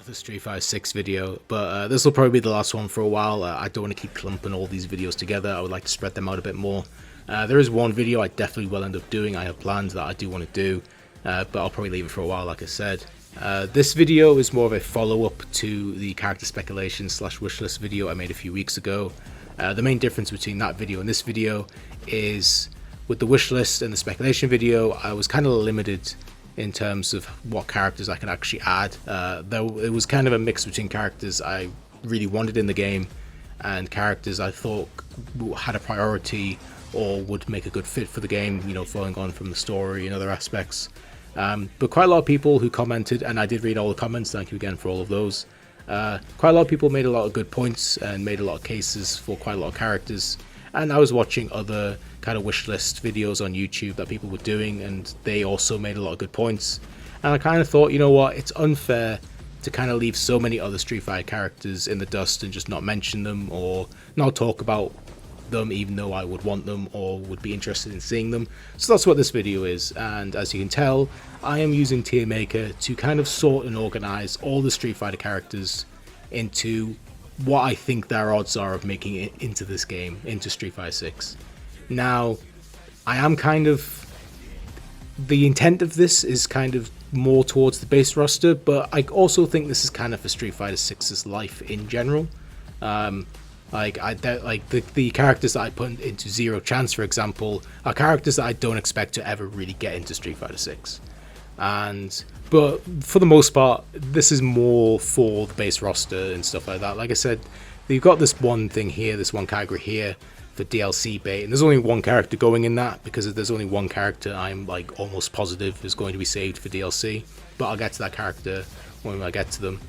another Street Fighter 6 video, but this will probably be the last one for a while. I don't want to keep clumping all these videos together. I would like to spread them out a bit more. There is one video I definitely will end up doing. I have plans that I do want to do, but I'll probably leave it for a while, like I said. This video is more of a follow-up to the character speculation / wishlist video I made a few weeks ago. The main difference between that video and this video is with the wishlist and the speculation video, I was kind of limited in terms of what characters I could actually add. Though it was kind of a mix between characters I really wanted in the game and characters I thought had a priority or would make a good fit for the game, you know, following on from the story and other aspects. But quite a lot of people who commented, and I did read all the comments, thank you again for all of those. Quite a lot of people made a lot of good points and made a lot of cases for quite a lot of characters. And I was watching other kind of wish list videos on YouTube that people were doing, and they also made a lot of good points. And I kind of thought, you know what, it's unfair to kind of leave so many other Street Fighter characters in the dust and just not mention them or not talk about them, even though I would want them or would be interested in seeing them. So that's what this video is, and as you can tell, I am using Tier Maker to kind of sort and organize all the Street Fighter characters into what I think their odds are of making it into this game, into Street Fighter 6. Now, I am kind of... the intent of this is kind of more towards the base roster, but I also think this is kind of for Street Fighter 6's life in general. The characters that I put into Zero Chance, for example, are characters that I don't expect to ever really get into Street Fighter 6. But for the most part, this is more for the base roster and stuff like that. Like I said, you've got this one thing here, this one category here for DLC bait, and there's only one character going in that, because there's only one character I'm like almost positive is going to be saved for DLC. But I'll get to that character when I get to them.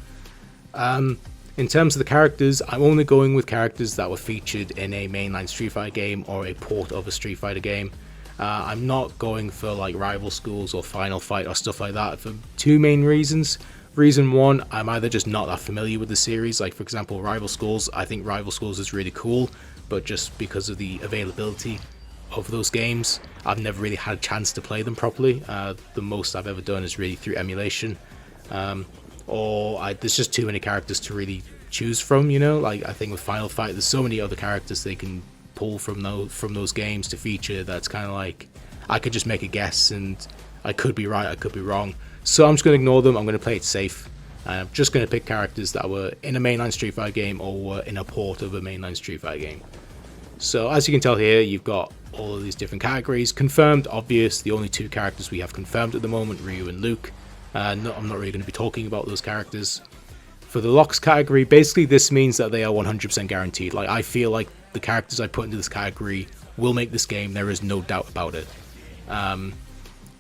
In terms of the characters, I'm only going with characters that were featured in a mainline Street Fighter game or a port of a Street Fighter game. I'm not going for like Rival Schools or Final Fight or stuff like that for two main reasons. Reason one, I'm either just not that familiar with the series. Like for example, Rival Schools, I think Rival Schools is really cool, but just because of the availability of those games, I've never really had a chance to play them properly. The most I've ever done is really through emulation. There's just too many characters to really choose from, you know. Like I think with Final Fight, there's so many other characters they can pull from those games to feature that's kind of like I could just make a guess and I could be right, I could be wrong. So I'm just going to ignore them. I'm going to play it safe. I'm just going to pick characters that were in a mainline Street Fighter game or were in a port of a mainline Street Fighter game. So as you can tell here, you've got all of these different categories. Confirmed, obvious, the only two characters we have confirmed at the moment, Ryu and Luke. I'm not really going to be talking about those characters. For the locks category, basically this means that they are 100% guaranteed. Like I feel like the characters I put into this category will make this game, there is no doubt about it.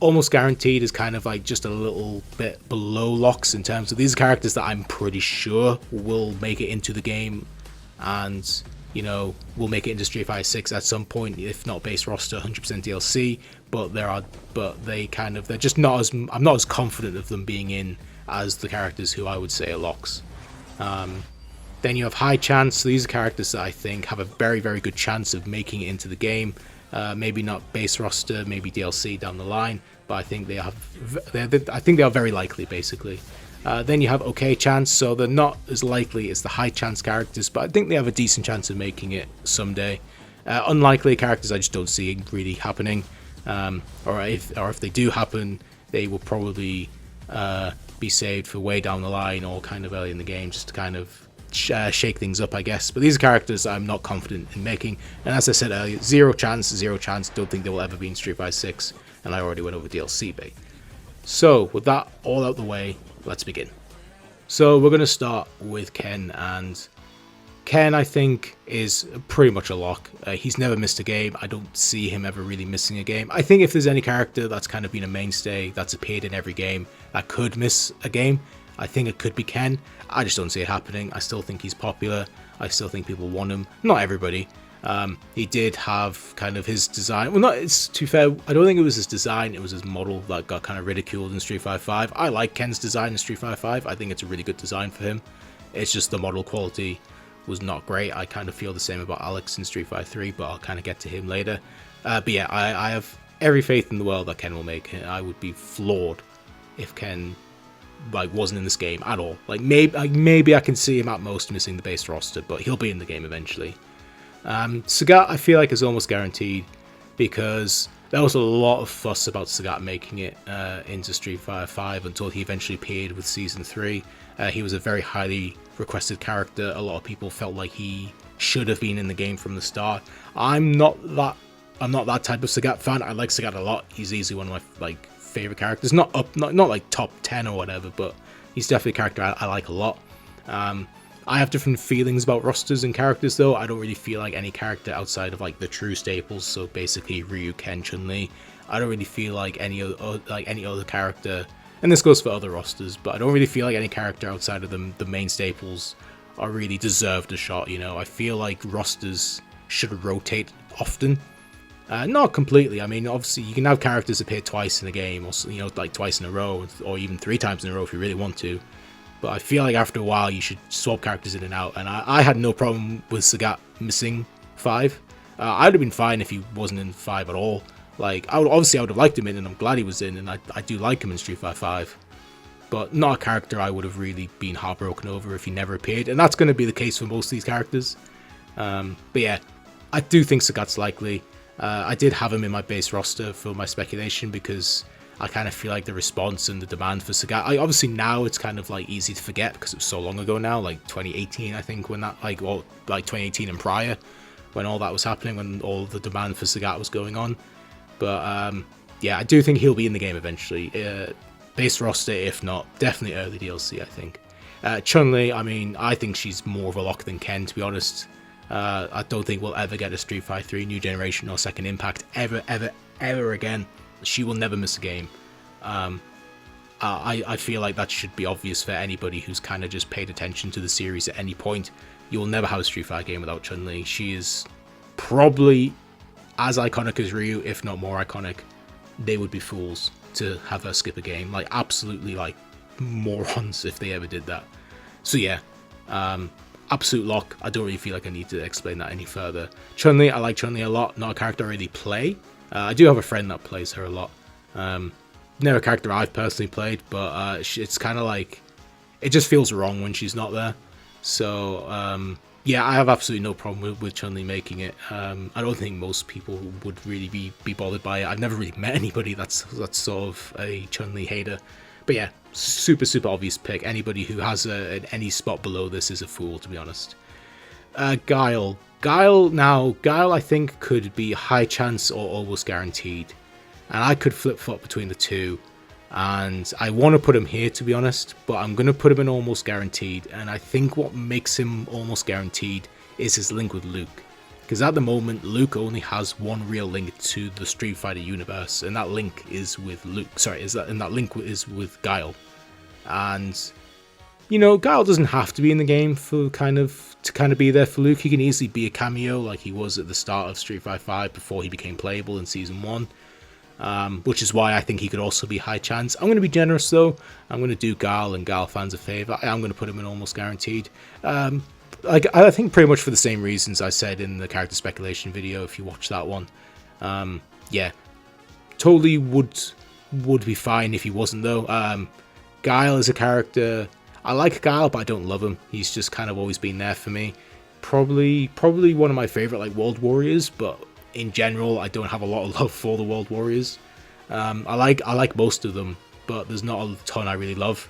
Almost guaranteed is kind of like just a little bit below locks in terms of these characters that I'm pretty sure will make it into the game and, you know, will make it into Street Fighter 6 at some point, if not base roster, 100% DLC. They're just not as, I'm not as confident of them being in as the characters who I would say are locks. Then you have high chance. So these are characters that I think have a very, very good chance of making it into the game. Maybe not base roster, maybe DLC down the line, but I think they are very likely, basically. Then you have okay chance, so they're not as likely as the high chance characters, but I think they have a decent chance of making it someday. Unlikely characters I just don't see really happening, or if they do happen, they will probably be saved for way down the line or kind of early in the game, just to kind of shake things up, I guess. But these are characters I'm not confident in making, and as I said earlier, zero chance, don't think they will ever be in Street Fighter 6, and I already went over DLC bait. So with that all out the way, let's begin. So we're going to start with Ken, and Ken I think is pretty much a lock. He's never missed a game. I don't see him ever really missing a game. I think if there's any character that's kind of been a mainstay, that's appeared in every game, that could miss a game, I think it could be Ken. I just don't see it happening. I still think he's popular. I still think people want him. Not everybody. He did have kind of his design. Well, it's too fair. I don't think it was his design. It was his model that got kind of ridiculed in Street Fighter 5. I like Ken's design in Street Fighter 5. I think it's a really good design for him. It's just the model quality was not great. I kind of feel the same about Alex in Street Fighter 3, but I'll kind of get to him later. But yeah, I have every faith in the world that Ken will make it. I would be floored if Ken like wasn't in this game at all. Like maybe I can see him at most missing the base roster, but he'll be in the game eventually. Sagat, I feel like, is almost guaranteed because there was a lot of fuss about Sagat making it into Street Fighter 5 until he eventually appeared with Season 3. He was a very highly requested character. A lot of people felt like he should have been in the game from the start. I'm not that type of Sagat fan. I like Sagat a lot. He's easily one of my favorite characters. Not like top 10 or whatever, but he's definitely a character I like a lot. I have different feelings about rosters and characters though. I don't really feel like any character outside of like the true staples, so basically Ryu, Ken, Chun-Li. I don't really feel like any other character, and this goes for other rosters, but I don't really feel like any character outside of the main staples are really deserved a shot. I feel like rosters should rotate often. Not completely. I mean, obviously you can have characters appear twice in the game, or like twice in a row, or even 3 times in a row if you really want to. But I feel like after a while you should swap characters in and out, and I had no problem with Sagat missing 5. I'd have been fine if he wasn't in 5 at all. Like, I would have liked him in, and I'm glad he was in, and I do like him in Street Fighter 5. But not a character I would have really been heartbroken over if he never appeared, and that's going to be the case for most of these characters. But yeah, I do think Sagat's likely. I did have him in my base roster for my speculation because I kind of feel like the response and the demand for Sagat, obviously now it's kind of like easy to forget because it was so long ago now, like 2018 I think, when that like 2018 and prior, when all that was happening, when all the demand for Sagat was going on. But yeah, I do think he'll be in the game eventually. Base roster, if not, definitely early DLC, I think. Chun-Li, I mean, I think she's more of a lock than Ken, to be honest. I don't think we'll ever get a Street Fighter 3 New Generation or Second Impact ever again. She will never miss a game. I feel like that should be obvious for anybody who's kind of just paid attention to the series at any point. You will never have a Street Fighter game without Chun-Li. She is probably as iconic as Ryu, if not more iconic. They would be fools to have her skip a game. Like, absolutely, like, morons if they ever did that. So yeah, absolute lock. I don't really feel like I need to explain that any further. Chun-Li, I like Chun-Li a lot. Not a character I really play. I do have a friend that plays her a lot. Never a character I've personally played, but it's kind of like, it just feels wrong when she's not there. So yeah, I have absolutely no problem with Chun-Li making it. I don't think most people would really be bothered by it. I've never really met anybody that's sort of a Chun-Li hater. But yeah, super obvious pick. Anybody who has any spot below this is a fool, to be honest. Guile. Guile I think could be high chance or almost guaranteed. And I could flip-flop between the two. And I want to put him here, to be honest, but I'm going to put him in almost guaranteed. And I think what makes him almost guaranteed is his link with Luke. Because at the moment, Luke only has one real link to the Street Fighter universe, and that link is with Luke. Sorry, that link is with Guile. And Guile doesn't have to be in the game to kind of be there for Luke. He can easily be a cameo like he was at the start of Street Fighter 5 before he became playable in Season 1. Which is why I think he could also be high chance. I'm going to be generous though. I'm going to do Guile and Guile fans a favour. I'm going to put him in almost guaranteed. I think pretty much for the same reasons I said in the character speculation video, if you watch that one. Yeah, totally would be fine if he wasn't though. Guile is a character, I like Guile, but I don't love him. He's just kind of always been there for me. Probably one of my favourite like World Warriors, but in general I don't have a lot of love for the World Warriors. I like most of them, but there's not a ton I really love.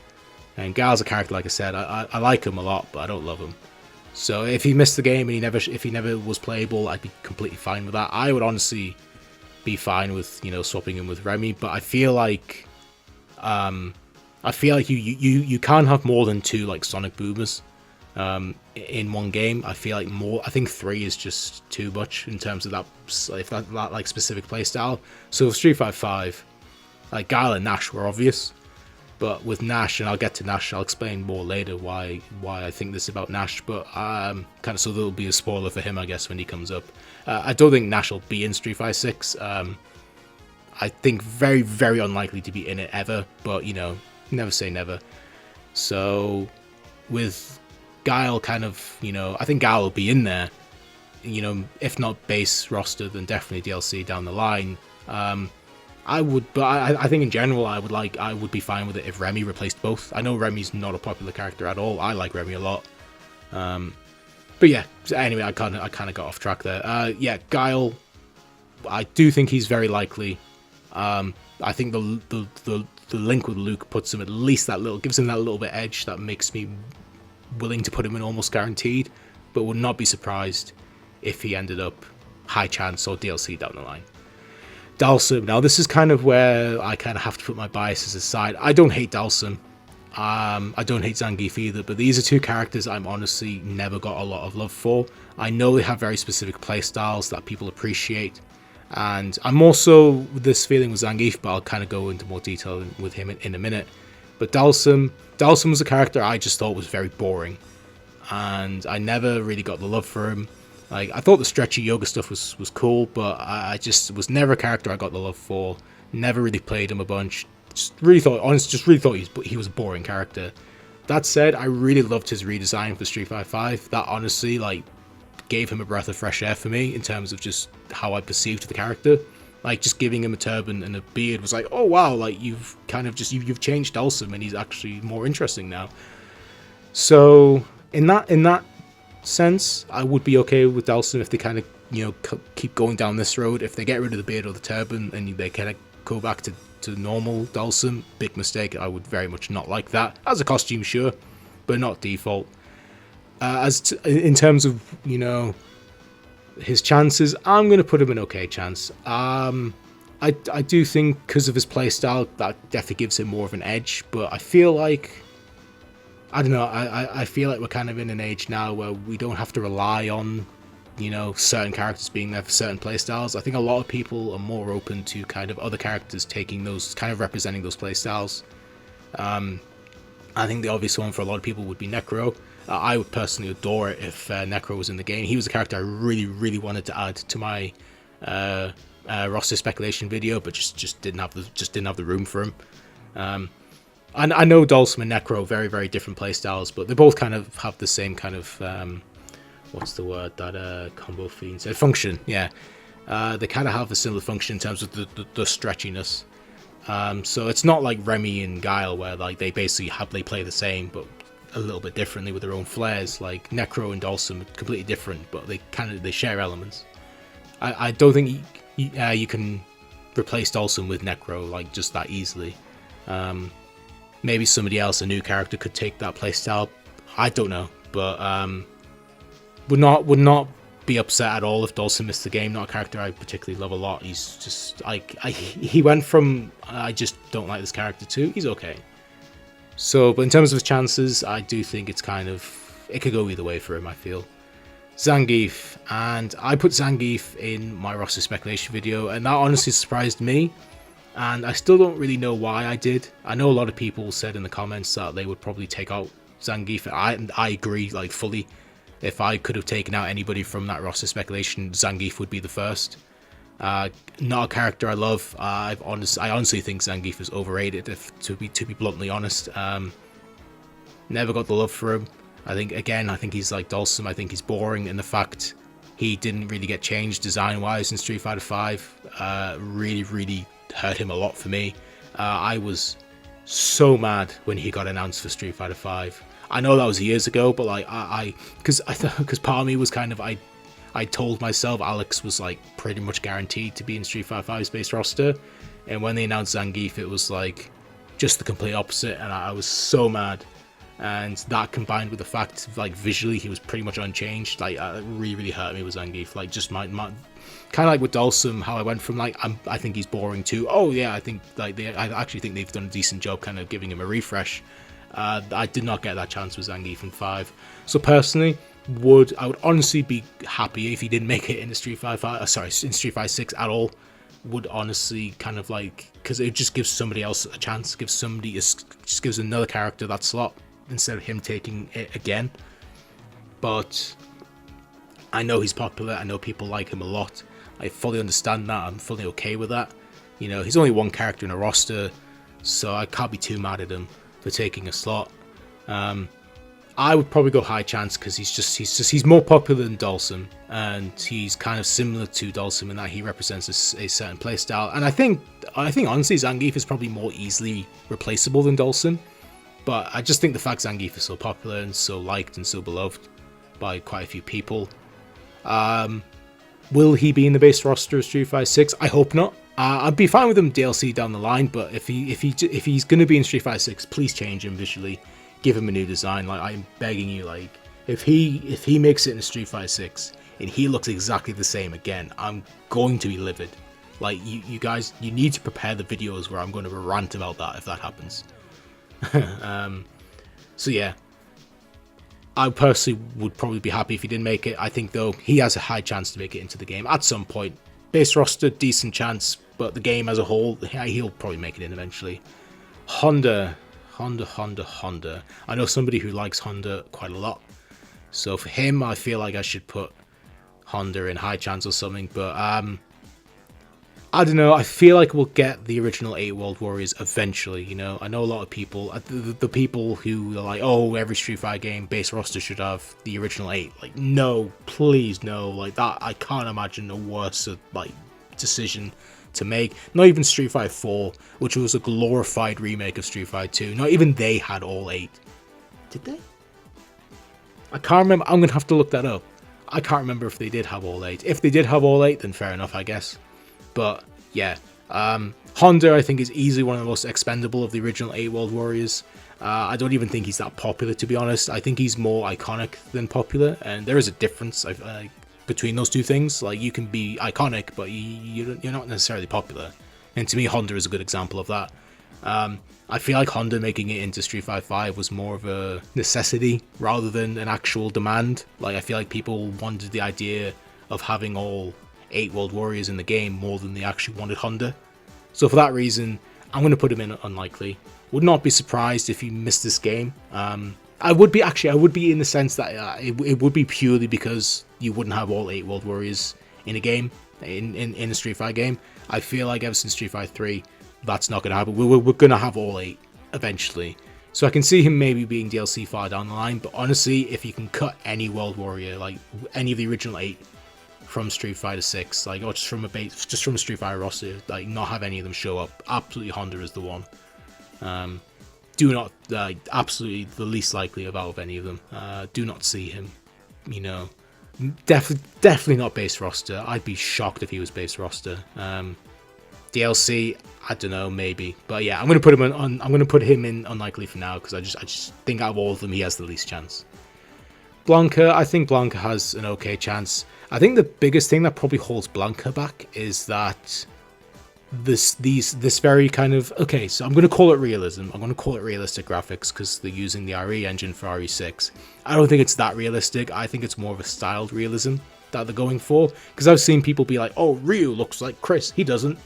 And Guile's a character, like I said, I like him a lot, but I don't love him. So if he missed the game and if he never was playable, I'd be completely fine with that. I would honestly be fine with swapping him with Remy, but I feel like you can't have more than 2 like Sonic Boomers in one game. I think 3 is just too much in terms of that like specific playstyle. So with Street Fighter 5, like Guile and Nash were obvious. But with Nash, and I'll get to Nash, I'll explain more later why I think this about Nash, but kind of so there'll be a spoiler for him, I guess, when he comes up. I don't think Nash will be in Street Fighter 6. I think very, very unlikely to be in it ever, but, never say never. So, with Guile kind of, I think Guile will be in there, if not base roster, then definitely DLC down the line. I would, but I think in general I would be fine with it if Remy replaced both. I know Remy's not a popular character at all. I like Remy a lot. But yeah, anyway, I kind of got off track there. Yeah, Guile, I do think he's very likely. I think the link with Luke puts him at least gives him that little bit edge that makes me willing to put him in almost guaranteed, but would not be surprised if he ended up high chance or DLC down the line. Dhalsim, now this is kind of where I kind of have to put my biases aside. I don't hate Dhalsim. I don't hate Zangief either, but these are two characters I'm honestly never got a lot of love for. I know they have very specific playstyles that people appreciate, and I'm also this feeling with Zangief, but I'll kind of go into more detail with him in a minute. But Dhalsim was a character I just thought was very boring, and I never really got the love for him. Like, I thought the stretchy yoga stuff was cool, but I just was never a character I got the love for. Never really played him a bunch. Just really thought he was a boring character. That said, I really loved his redesign for Street Fighter 5. That honestly, like, gave him a breath of fresh air for me in terms of just how I perceived the character. Like, just giving him a turban and a beard was like, oh wow, like, you've kind of you've changed Dhalsim and he's actually more interesting now. So in that sense, I would be okay with Dhalsim if they kind of, keep going down this road. If they get rid of the beard or the turban and they kind of go back to normal Dhalsim, big mistake. I would very much not like that as a costume, sure, but not default. In terms of his chances, I'm going to put him an okay chance. I do think because of his playstyle that definitely gives him more of an edge, but I feel like, I don't know, I feel like we're kind of in an age now where we don't have to rely on certain characters being there for certain playstyles. I think a lot of people are more open to kind of other characters taking those, kind of representing those playstyles. I think the obvious one for a lot of people would be Necro. I would personally adore it if Necro was in the game. He was a character I really, really wanted to add to my roster speculation video, but just didn't have the room for him. And I know Dhalsim and Necro very, very different playstyles, but they both kind of have the same kind of what's the word that combo fiend said? Function, yeah. They kind of have a similar function in terms of the stretchiness. So it's not like Remy and Guile where like they play the same but a little bit differently with their own flares. Like Necro and Dhalsim are completely different, but they share elements. I don't think you can replace Dhalsim with Necro like just that easily. Maybe somebody else, a new character, could take that playstyle. I don't know, but would not be upset at all if Dhalsim missed the game. Not a character I particularly love a lot. He's just like he went from I just don't like this character to he's okay. So, but in terms of his chances, I do think it could go either way for him. I feel Zangief, and I put Zangief in my roster speculation video, and that honestly surprised me. And I still don't really know why I did. I know a lot of people said in the comments that they would probably take out Zangief. I agree, like, fully. If I could have taken out anybody from that roster speculation, Zangief would be the first. Not a character I love. I honestly think Zangief is overrated, to be bluntly honest. Never got the love for him. I think he's like Dhalsim. I think he's boring, and the fact he didn't really get changed design-wise in Street Fighter 5 really, really hurt him a lot for me. I was so mad when he got announced for Street Fighter 5. I know that was years ago, but like because part of me was kind of I told myself Alex was like pretty much guaranteed to be in Street Fighter 5's base roster, and when they announced Zangief, it was like just the complete opposite, and I was so mad. And that combined with the fact like visually he was pretty much unchanged, like it really, really hurt me with Zangief. Like just my kind of like with Dhalsim, how I went from like I think he's boring to I actually think they've done a decent job kind of giving him a refresh. I did not get that chance with Zangief in 5. So personally, I would honestly be happy if he didn't make it in the Street Fighter 6 at all. Would honestly kind of like, because it just gives somebody else a chance, just gives another character that slot instead of him taking it again. But I know he's popular. I know people like him a lot. I fully understand that. I'm fully okay with that. He's only one character in a roster, so I can't be too mad at him for taking a slot. I would probably go high chance because he's more popular than Dhalsim, and he's kind of similar to Dhalsim in that he represents a certain playstyle. And I think honestly Zangief is probably more easily replaceable than Dhalsim. But I just think the fact Zangief is so popular and so liked and so beloved by quite a few people. Will he be in the base roster of Street Fighter 6? I hope not. I'd be fine with him DLC down the line, but if he's going to be in Street Fighter 6, please change him visually. Give him a new design. Like, I'm begging you. Like, if he makes it in Street Fighter 6 and he looks exactly the same again, I'm going to be livid. Like, you guys, you need to prepare the videos where I'm going to rant about that if that happens. So yeah, I personally would probably be happy if he didn't make it. I think though he has a high chance to make it into the game at some point. Base roster, decent chance, but the game as a whole, he'll probably make it in eventually. Honda. I know somebody who likes Honda quite a lot, so for him I feel like I should put Honda in high chance or something, but I don't know, I feel like we'll get the original 8 World Warriors eventually, you know. I know a lot of people, the people who are like, oh, every Street Fighter game base roster should have the original 8. Like, no, please, no. Like, that, I can't imagine a worse, like, decision to make. Not even Street Fighter 4, which was a glorified remake of Street Fighter 2. Not even they had all 8. Did they? I can't remember. I'm going to have to look that up. I can't remember if they did have all 8. If they did have all 8, then fair enough, I guess. But yeah, Honda I think is easily one of the most expendable of the original 8 World Warriors. I don't even think he's that popular, to be honest. I think he's more iconic than popular, and there is a difference between those two things. Like, you can be iconic, but you're not necessarily popular. And to me, Honda is a good example of that. I feel like Honda making it into Street Fighter 5 was more of a necessity rather than an actual demand. Like, I feel like people wanted the idea of having all 8 World Warriors in the game more than they actually wanted Honda. So for that reason, I'm going to put him in unlikely. Would not be surprised if he missed this game. I would be in the sense that it would be purely because you wouldn't have all 8 World Warriors in a game, in a Street Fighter game. I feel like ever since Street Fighter 3, that's not going to happen. We're going to have all 8 eventually. So I can see him maybe being DLC far down the line, but honestly, if you can cut any World Warrior, like any of the original 8, from Street Fighter 6, like, or just from a Street Fighter roster, like, not have any of them show up, absolutely Honda is the one. Do not, absolutely the least likely out of any of them. Do not see him, you know. Definitely not base roster. I'd be shocked if he was base roster. DLC, I don't know, maybe, but yeah, I'm gonna put him in unlikely for now because I just think out of all of them he has the least chance. Blanka, I think Blanka has an okay chance. I think the biggest thing that probably holds Blanka back is that this very kind of, okay, so I'm going to call it realism. I'm going to call it realistic graphics because they're using the RE engine for RE6. I don't think it's that realistic. I think it's more of a styled realism that they're going for, because I've seen people be like, oh, Ryu looks like Chris. He doesn't.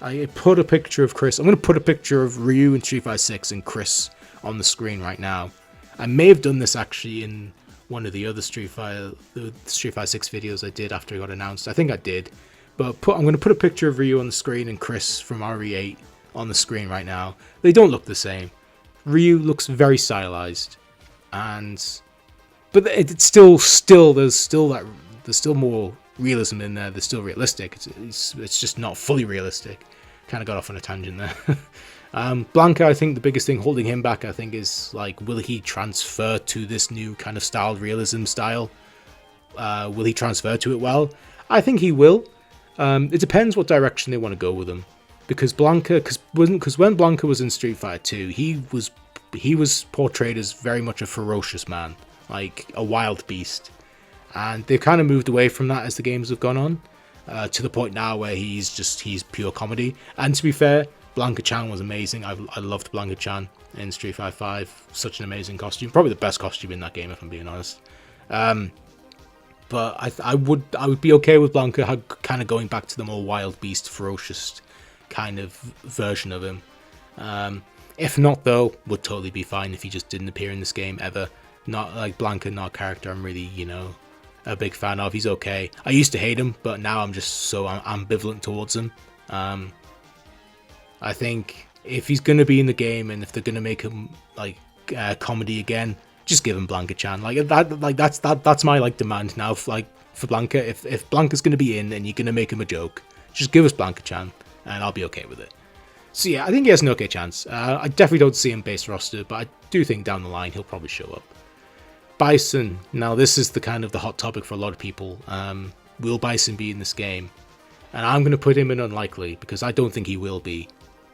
I put a picture of Chris. I'm going to put a picture of Ryu in Street Fighter 6 and Chris on the screen right now. I may have done this actually in one of the other Street Fighter 6 videos I did after it got announced. I think I did. But I'm going to put a picture of Ryu on the screen and Chris from RE8 on the screen right now. They don't look the same. Ryu looks very stylized, but it's still there's still more realism in there. They're still realistic. It's just not fully realistic. Kind of got off on a tangent there. Blanka, I think the biggest thing holding him back, I think, is like, will he transfer to this new kind of styled realism style? Will he transfer to it well? I think he will. It depends what direction they want to go with him, because Blanka, because when Blanka was in Street Fighter 2, he was portrayed as very much a ferocious man, like a wild beast, and they've kind of moved away from that as the games have gone on, to the point now where he's pure comedy. And to be fair, Blanka-chan was amazing. I loved Blanka-chan in Street Fighter 5. Such an amazing costume. Probably the best costume in that game, if I'm being honest. But I would be okay with Blanka kind of going back to the more wild beast, ferocious kind of version of him. If not, though, would totally be fine if he just didn't appear in this game ever. Not like Blanka, not a character I'm really, a big fan of. He's okay. I used to hate him, but now I'm just so ambivalent towards him. I think if he's going to be in the game and if they're going to make him like comedy again, just give him Blanka-chan. That's my like demand now. For Blanka, if Blanka's gonna be in and you're gonna make him a joke, just give us Blanka-chan, and I'll be okay with it. So yeah, I think he has an okay chance. I definitely don't see him base roster, but I do think down the line he'll probably show up. Bison. Now this is the kind of the hot topic for a lot of people. Will Bison be in this game? And I'm going to put him in unlikely because I don't think he will be.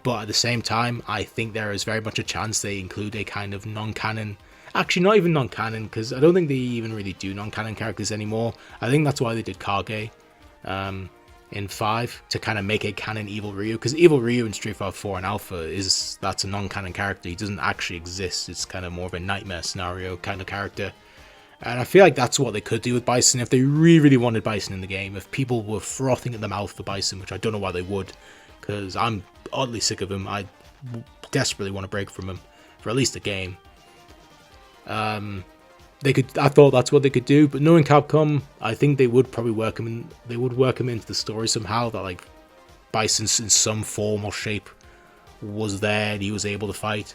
But at the same time, I think there is very much a chance they include a kind of non-canon. Actually, not even non-canon, because I don't think they even really do non-canon characters anymore. I think that's why they did Kage in 5 to kind of make a canon Evil Ryu. Because Evil Ryu in Street Fighter 4 and Alpha that's a non-canon character. He doesn't actually exist. It's kind of more of a nightmare scenario kind of character. And I feel like that's what they could do with Bison if they really, really wanted Bison in the game. If people were frothing at the mouth for Bison, which I don't know why they would, because I'm oddly sick of him. I desperately want to break from him for at least a game. They could. I thought that's what they could do, but knowing Capcom, I think they would probably work him in. They would work him into the story somehow. That like Bison in some form or shape was there and he was able to fight.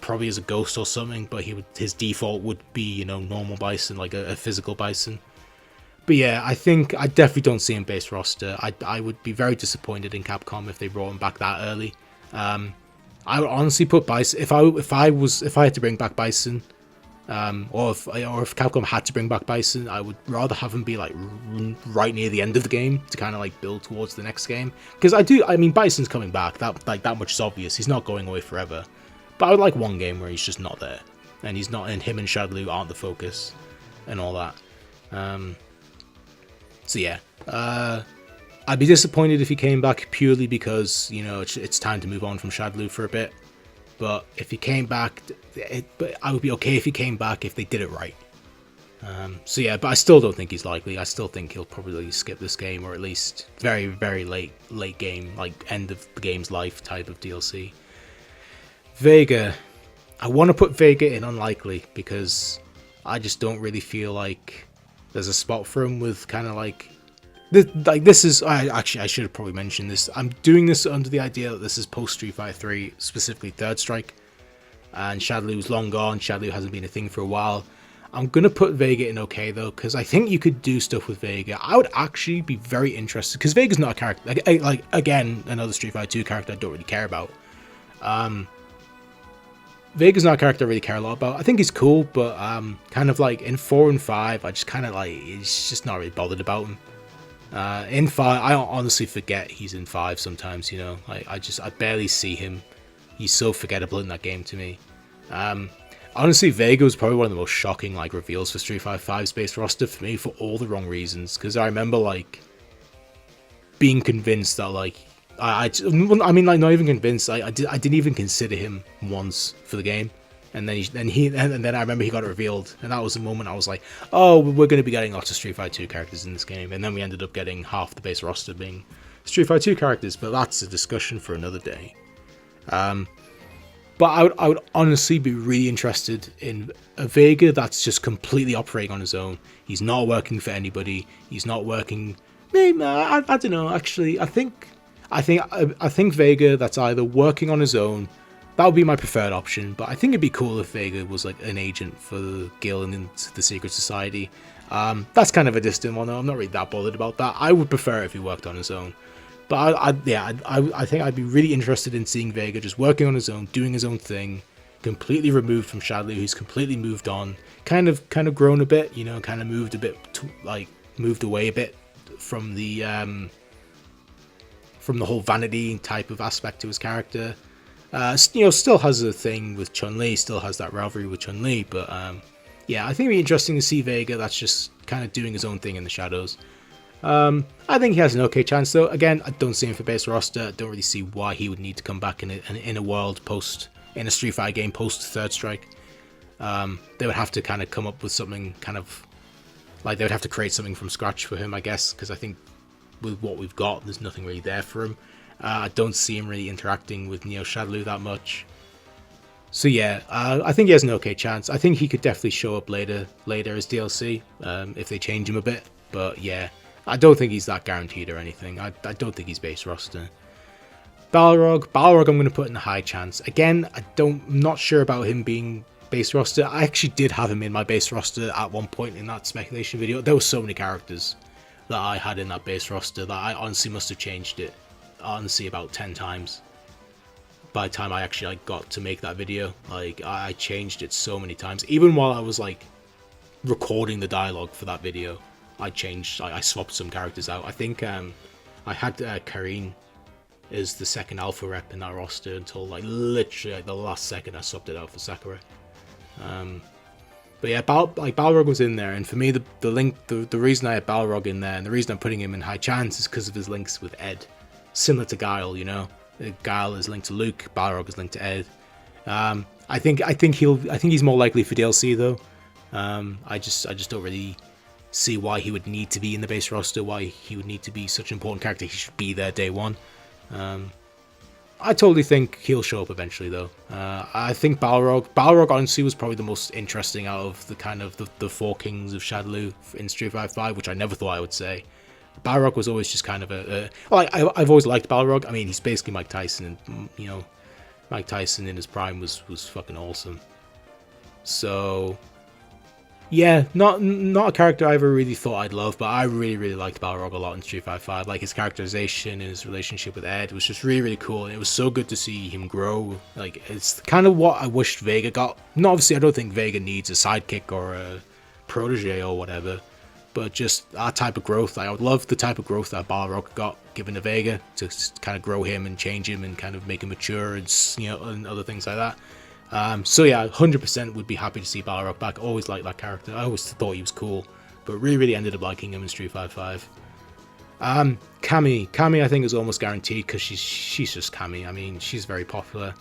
Probably as a ghost or something, but his default would be, you know, normal Bison, like a physical Bison. But yeah, I definitely don't see him base roster. I would be very disappointed in Capcom if they brought him back that early. I would honestly put Bison if I had to bring back Bison, or if Capcom had to bring back Bison, I would rather have him be like right near the end of the game to kind of like build towards the next game. Because I mean Bison's coming back. That much is obvious. He's not going away forever. But I would like one game where he's just not there. And he's not, and him and Shadloo aren't the focus. And all that. So yeah. I'd be disappointed if he came back purely because, you know, it's time to move on from Shadloo for a bit. But if he came back, but I would be okay if he came back if they did it right. So yeah, but I still don't think he's likely. I still think he'll probably skip this game, or at least very, very late game, like end of the game's life type of DLC. Vega. I want to put Vega in unlikely because I just don't really feel like there's a spot for him with kind of like this is I should have probably mentioned this. I'm doing this under the idea that this is post Street Fighter 3, specifically Third Strike, and Shadloo's long gone. Shadloo hasn't been a thing for a while. I'm gonna put Vega in okay though, because I think you could do stuff with Vega. I would actually be very interested because Vega's not a character like again another Street Fighter 2 character I don't really care about. Vega's not a character I really care a lot about. I think he's cool, but kind of like in 4 and 5, I just kind of like, it's just not really bothered about him. In 5, I honestly forget he's in 5 sometimes, you know. I barely see him. He's so forgettable in that game to me. Honestly, Vega was probably one of the most shocking like reveals for Street Fighter 5's base roster for me for all the wrong reasons. Because I remember like being convinced that like I mean, like, not even convinced. I didn't even consider him once for the game, and then I remember he got it revealed, and that was the moment I was like, oh, we're going to be getting lots of Street Fighter 2 characters in this game, and then we ended up getting half the base roster being Street Fighter 2 characters, but that's a discussion for another day. But I would honestly be really interested in a Vega that's just completely operating on his own. He's not working for anybody. He's not working. Maybe I don't know. Actually, I think Vega that's either working on his own, that would be my preferred option, but I think it'd be cool if Vega was like an agent for Gill and the Secret Society. That's kind of a distant one though, I'm not really that bothered about that. I would prefer if he worked on his own. But I think I'd be really interested in seeing Vega just working on his own, doing his own thing, completely removed from Shadloo, who's completely moved on, kind of grown a bit, you know, kind of moved away a bit from the whole vanity type of aspect to his character. You know, still has a thing with Chun-Li, still has that rivalry with Chun-Li, but yeah, I think it'd be interesting to see Vega that's just kind of doing his own thing in the shadows. I think he has an okay chance though. Again, I don't see him for base roster. I don't really see why he would need to come back in a world in a Street Fighter game post Third Strike. They would have to kind of come up with something kind of like, they would have to create something from scratch for him, I guess, because I think with what we've got, there's nothing really there for him. I don't see him really interacting with Neo Shadloo that much. So yeah, I think he has an okay chance. I think he could definitely show up later as DLC, if they change him a bit. But yeah, I don't think he's that guaranteed or anything. I don't think he's base roster. Balrog I'm going to put in a high chance. Again, I'm not sure about him being base roster. I actually did have him in my base roster at one point in that speculation video. There were so many characters that I had in that base roster that I honestly must have changed it, honestly, about 10 times. By the time I actually got to make that video, like I changed it so many times. Even while I was like recording the dialogue for that video, I swapped some characters out. I think I had Karin as the second alpha rep in that roster until like literally the last second I swapped it out for Sakura. But yeah, Balrog was in there, and for me the reason I had Balrog in there and the reason I'm putting him in high chance is because of his links with Ed, similar to Guile. You know, Guile is linked to Luke, Balrog is linked to Ed. I think he's more likely for DLC though. I just don't really see why he would need to be in the base roster, why he would need to be such an important character. He should be there day one. I totally think he'll show up eventually though. I think Balrog honestly was probably the most interesting out of the kind of the four kings of Shadaloo in Street Fighter 5, which I never thought I would say. Balrog was always just kind of I've always liked Balrog. I mean, he's basically Mike Tyson, and you know, Mike Tyson in his prime was fucking awesome. So yeah, not a character I ever really thought I'd love, but I really liked Balrog a lot in Street Fighter 5. Like his characterization and his relationship with Ed was just really cool, and it was so good to see him grow. Like it's kind of what I wished Vega got. No, obviously I don't think Vega needs a sidekick or a protege or whatever, but just that type of growth. I would love the type of growth that Balrog got given to Vega, to kind of grow him and change him and kind of make him mature and, you know, and other things like that. So yeah, 100% would be happy to see Balrog back. Always liked that character. I always thought he was cool, but really ended up liking him in Street Fighter 5. Cammy I think is almost guaranteed because she's just Cammy. I mean, she's very popular.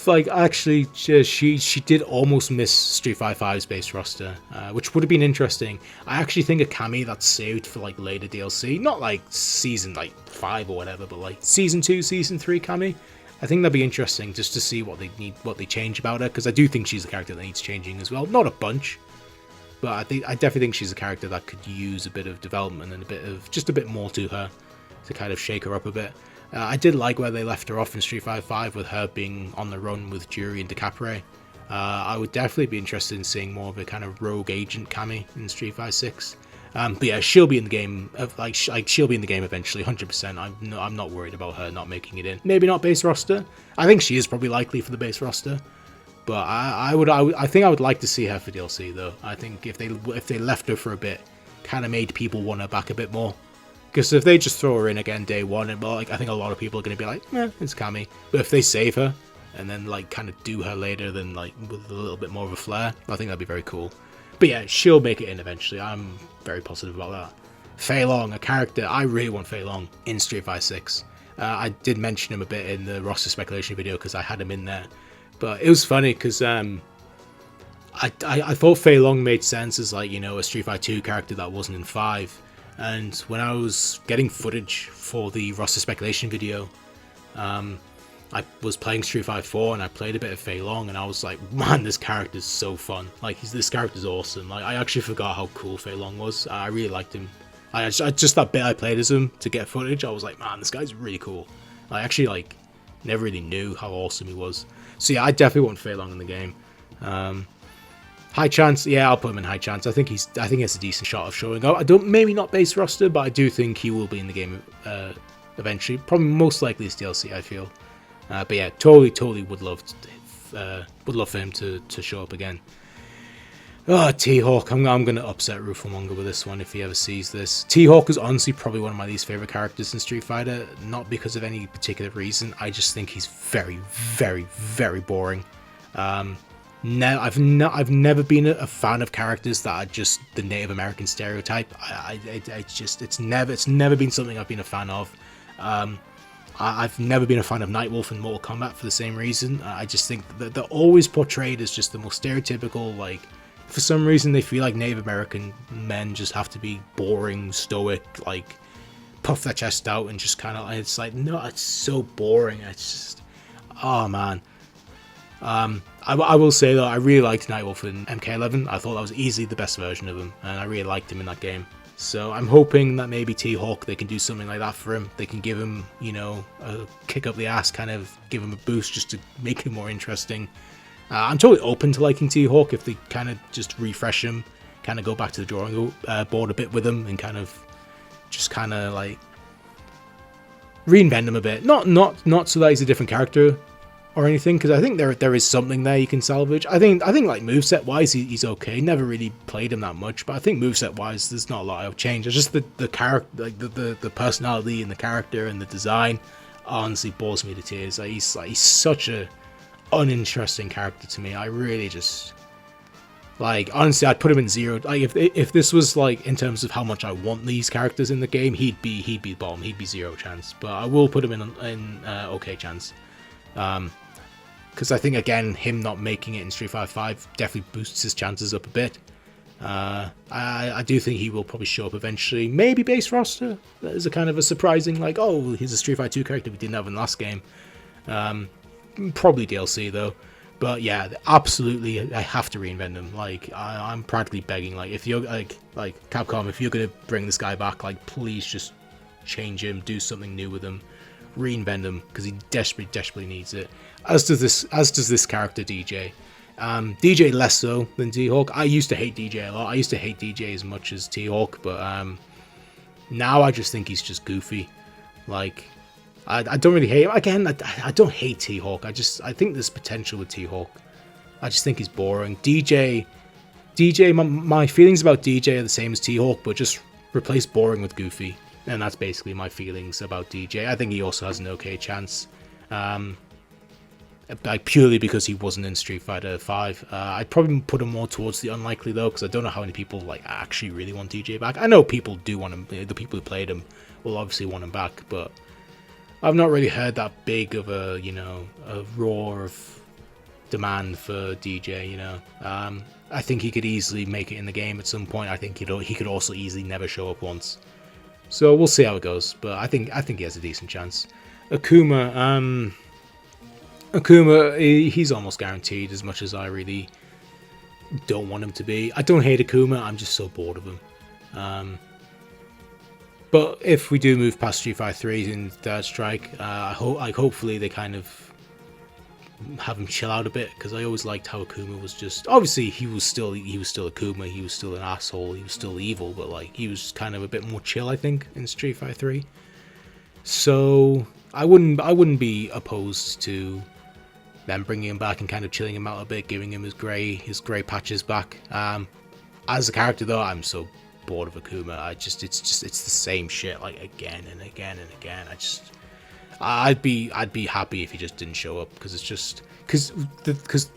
Like actually, she did almost miss Street Fighter 5's base roster, which would have been interesting. I actually think a Cammy that's saved for like later DLC, not like season like 5 or whatever, but like season 2, season 3 Cammy. I think that'd be interesting just to see what they change about her, because I do think she's a character that needs changing as well. Not a bunch, but I definitely think she's a character that could use a bit of development and a bit more to her to kind of shake her up a bit. I did like where they left her off in Street Fighter 5 with her being on the run with Jury and DeCapre. I would definitely be interested in seeing more of a kind of rogue agent Cammy in Street Fighter 6. But yeah, she'll be in the game. She'll be in the game eventually, 100%. I'm not worried about her not making it in. Maybe not base roster. I think she is probably likely for the base roster. But I think I would like to see her for DLC though. I think if they left her for a bit, kind of made people want her back a bit more. Because if they just throw her in again day one, and I think a lot of people are going to be like, it's Cammy. But if they save her and then like kind of do her later, then like with a little bit more of a flair, I think that'd be very cool. But yeah, she'll make it in eventually. I'm very positive about that. Fei-Long, a character, I really want Fei-Long in Street Fighter 6. I did mention him a bit in the roster speculation video because I had him in there. But it was funny because I thought Fei-Long made sense as like, you know, a Street Fighter 2 character that wasn't in 5. And when I was getting footage for the roster speculation video, I was playing Street Fighter 4 and I played a bit of Fei-Long and I was like, man, this character's so fun. Like, this character's awesome. Like, I actually forgot how cool Fei-Long was. I really liked him. I just that bit I played as him to get footage, I was like, man, this guy's really cool. I actually, like, never really knew how awesome he was. So yeah, I definitely want Fei-Long in the game. High chance, yeah, I'll put him in high chance. I think he has a decent shot of showing up. Maybe not base roster, but I do think he will be in the game eventually. Probably most likely it's DLC, I feel. But yeah, totally would love for him to show up again. Oh, T-Hawk. I'm going to upset Rufumonga with this one if he ever sees this. T-Hawk is honestly probably one of my least favorite characters in Street Fighter. Not because of any particular reason. I just think he's very, very, very boring. I've never been a fan of characters that are just the Native American stereotype. It's never been something I've been a fan of. I've never been a fan of Nightwolf in Mortal Kombat for the same reason. I just think that they're always portrayed as just the most stereotypical, like, for some reason they feel like Native American men just have to be boring, stoic, like, puff their chest out and just kind of, it's like, no, it's so boring. It's just, oh man. I will say though, I really liked Nightwolf in MK11. I thought that was easily the best version of him, and I really liked him in that game. So I'm hoping that maybe T-Hawk, they can do something like that for him. They can give him, you know, a kick up the ass, kind of give him a boost just to make him more interesting. I'm totally open to liking T-Hawk if they kind of just refresh him, kind of go back to the drawing board a bit with him, and kind of like reinvent him a bit. Not so that he's a different character or anything, because I think there is something there you can salvage. I think like moveset wise he's okay. Never really played him that much, but I think moveset wise there's not a lot of change. It's just the character, like the personality and the character and the design honestly bores me to tears. Like he's such a uninteresting character to me. I really just, like, honestly, I'd put him in 0. Like if this was like in terms of how much I want these characters in the game, he'd be bottom. He'd be 0 chance. But I will put him in okay chance. Because I think again him not making it in Street Fighter 5 definitely boosts his chances up a bit. I do think he will probably show up eventually. Maybe base roster. That is a kind of a surprising, like, oh, he's a Street Fighter 2 character we didn't have in the last game. Probably DLC though. But yeah, absolutely, I have to reinvent him. Like, I'm practically begging. Like, if you're like Capcom, if you're gonna bring this guy back, like, please just change him, do something new with him, reinvent him, because he desperately needs it. As does this character DJ. DJ less so than T-Hawk. I used to hate DJ a lot. I used to hate DJ as much as T-Hawk, but now I just think he's just goofy. Like, I don't really hate him. Again, I don't hate T-Hawk. I think there's potential with T-Hawk. I just think he's boring. DJ, my feelings about DJ are the same as T-Hawk, but just replace boring with goofy. And that's basically my feelings about DJ. I think he also has an okay chance. Like, purely because he wasn't in Street Fighter 5. I'd probably put him more towards the unlikely though, because I don't know how many people like actually really want DJ back. I know people do want him. The people who played him will obviously want him back, but I've not really heard that big of a, you know, a roar of demand for DJ. You know, I think he could easily make it in the game at some point. I think he could also easily never show up once. So we'll see how it goes, but I think he has a decent chance. Akuma, he's almost guaranteed, as much as I really don't want him to be. I don't hate Akuma, I'm just so bored of him. But if we do move past Street Fighter 3 in Third Strike, hopefully they kind of have him chill out a bit, because I always liked how Akuma was just, obviously he was still Akuma, he was still an asshole, he was still evil, but like he was kind of a bit more chill, I think, in Street Fighter 3. So I wouldn't be opposed to them bringing him back and kind of chilling him out a bit, giving him his grey patches back. As a character though, I'm so bored of Akuma. It's the same shit, like, again and again and again. I'd be happy if he just didn't show up, because it's just because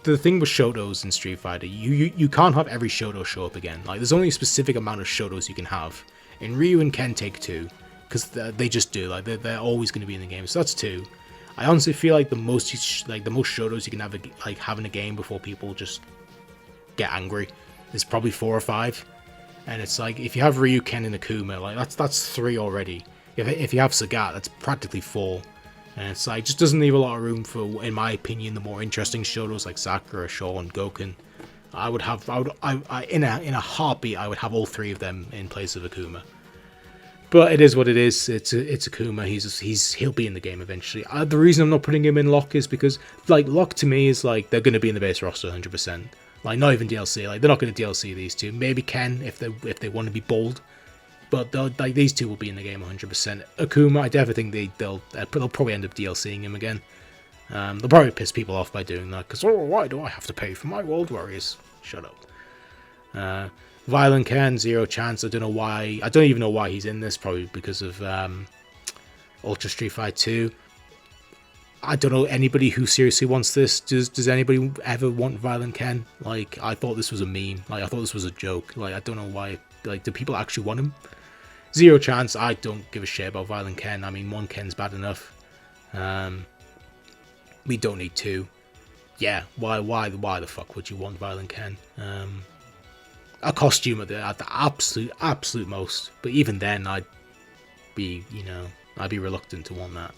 the thing with Shotos in Street Fighter, you can't have every Shoto show up again. Like, there's only a specific amount of Shotos you can have. In Ryu and Ken take 2, because they just do, like, they're always going to be in the game. So that's 2. I honestly feel like the most Shotos you can have in a game before people just get angry is probably 4 or 5. And it's like, if you have Ryu, Ken, and Akuma, like, that's 3 already. If you have Sagat, that's practically 4. And it's like, just doesn't leave a lot of room for, in my opinion, the more interesting Shotos like Sakura, Shaw, and Goken. In a heartbeat, I would have all 3 of them in place of Akuma. But it is what it is. It's Akuma. He'll be in the game eventually. The reason I'm not putting him in Lock is because, like, Lock to me is like, they're going to be in the base roster 100%. Like, not even DLC. Like, they're not going to DLC these 2. Maybe Ken if they want to be bold. But like, these 2 will be in the game 100%. Akuma, I definitely think they'll probably end up DLCing him again. They'll probably piss people off by doing that, because, oh, why do I have to pay for my World Warriors? Shut up. Violent Ken, 0 chance. I don't know why. I don't even know why he's in this. Probably because of Ultra Street Fighter 2. I don't know anybody who seriously wants this. Does anybody ever want Violent Ken? Like, I thought this was a meme. Like, I thought this was a joke. Like, I don't know why. Like, do people actually want him? 0 chance. I don't give a shit about Violent Ken. I mean, 1 Ken's bad enough. We don't need 2. Yeah, why the fuck would you want Violent Ken? A costume at the absolute most. But even then, I'd be reluctant to want that.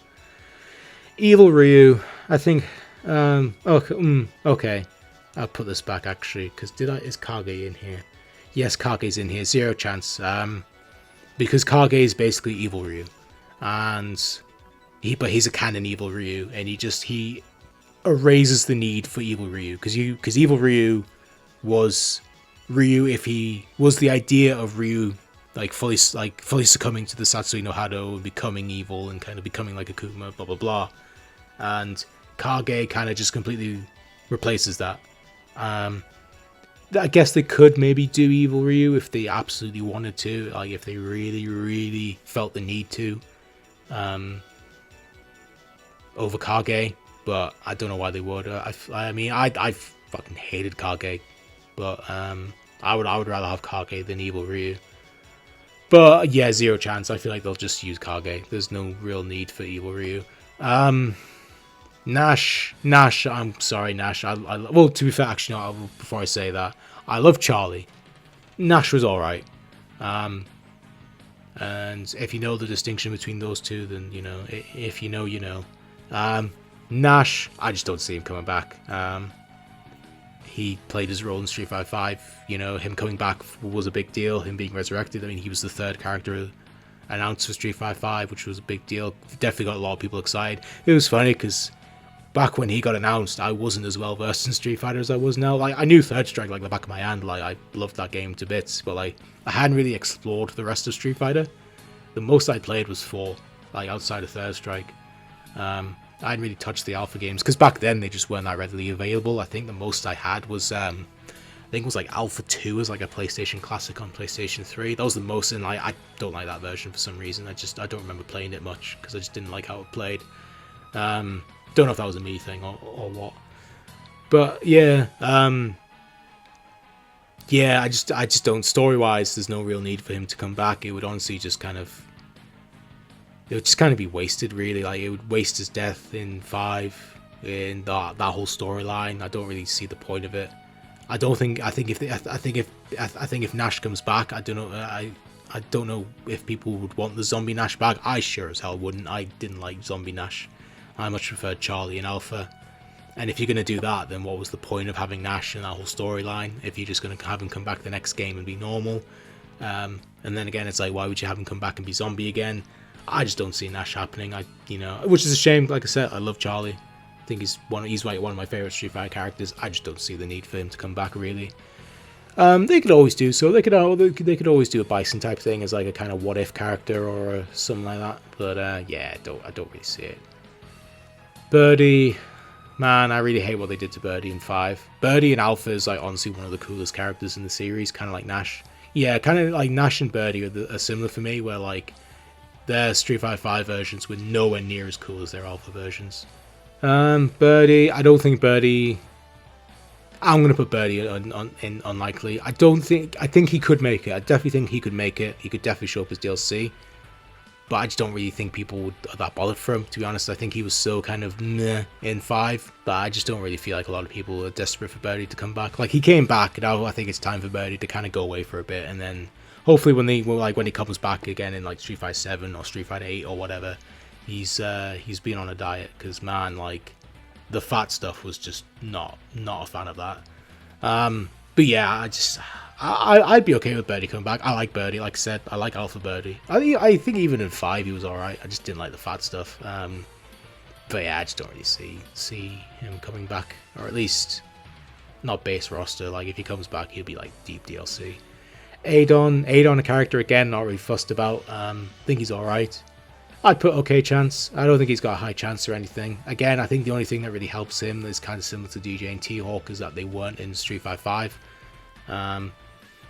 Evil Ryu, I think. Okay. I'll put this back actually, because is Kage in here? Yes, Kage's in here. 0 chance. Because Kage is basically Evil Ryu, and he's a canon Evil Ryu, and erases the need for evil Ryu, because evil Ryu was Ryu if he was the idea of Ryu like fully succumbing to the Satsui no Hado and becoming evil and kind of becoming like Akuma, blah blah blah, and Kage kind of just completely replaces that. I guess they could maybe do evil Ryu if they absolutely wanted to, like if they really felt the need to, over Kage, but I don't know why they would. I mean, I fucking hated Kage, but I would rather have Kage than evil Ryu. But yeah, zero chance. I feel like they'll just use Kage. There's no real need for evil Ryu. Nash. I'm sorry, Nash. Well, to be fair, actually, no, before I say that, I love Charlie. Nash was alright. And if you know the distinction between those two, then you know. If you know, you know. Nash, I just don't see him coming back. He played his role in Street Fighter 5. You know, him coming back was a big deal. Him being resurrected. I mean, he was the third character announced for Street Fighter 5, which was a big deal. Definitely got a lot of people excited. It was funny because back when he got announced, I wasn't as well versed in Street Fighter as I was now. Like, I knew Third Strike like the back of my hand. Like, I loved that game to bits, but like, I hadn't really explored the rest of Street Fighter. The most I played was 4, like outside of Third Strike. I hadn't really touched the alpha games because back then they just weren't that readily available. I think the most I had was I think it was like Alpha 2 as like a PlayStation Classic on PlayStation 3. That was the most, and I don't like that version for some reason. I don't remember playing it much because I just didn't like how it played. Don't know if that was a me thing or what. But yeah, yeah, I just don't. Story wise, there's no real need for him to come back. It would honestly just kind of. It would just kind of be wasted, really. Like, it would waste his death in 5, in that whole storyline. I don't really see the point of it. I think if Nash comes back, I don't know. I don't know if people would want the zombie Nash back. I sure as hell wouldn't. I didn't like zombie Nash. I much preferred Charlie and Alpha. And if you're gonna do that, then what was the point of having Nash in that whole storyline? If you're just gonna have him come back the next game and be normal, and then again, it's like, why would you have him come back and be zombie again? I just don't see Nash happening. Which is a shame. Like I said, I love Charlie. I think he's like one of my favorite Street Fighter characters. I just don't see the need for him to come back, really. They could always do so. They could always do a Bison type thing as like a kind of what if character or something like that. But yeah, I don't really see it. Birdie, man, I really hate what they did to Birdie in 5. Birdie and Alpha is like honestly one of the coolest characters in the series, kind of like Nash. Yeah, kind of like Nash and Birdie are similar for me, where like their Street Fighter 5 versions were nowhere near as cool as their Alpha versions. Birdie, I don't think Birdie. I'm gonna put Birdie in unlikely. I think he could make it. I definitely think he could make it. He could definitely show up as DLC. But I just don't really think people would that bothered for him, to be honest. I think he was so kind of meh in 5, but I just don't really feel like a lot of people are desperate for Birdie to come back. Like, he came back, and I think it's time for Birdie to kind of go away for a bit, and then hopefully when he comes back again in like Street Fighter 7 or Street Fighter 8 or whatever, he's been on a diet, because man, like, the fat stuff was just not a fan of that. But yeah, I'd be okay with Birdie coming back. I like Birdie, like I said. I like Alpha Birdie. I think even in 5 he was alright. I just didn't like the fat stuff. But yeah, I just don't really see him coming back, or at least not base roster. Like, if he comes back, he'll be like deep DLC. Adon, a character again, not really fussed about. Think he's alright. I'd put okay chance. I don't think he's got a high chance or anything. Again, I think the only thing that really helps him is kind of similar to DJ and T-Hawk, is that they weren't in Street Fighter 5.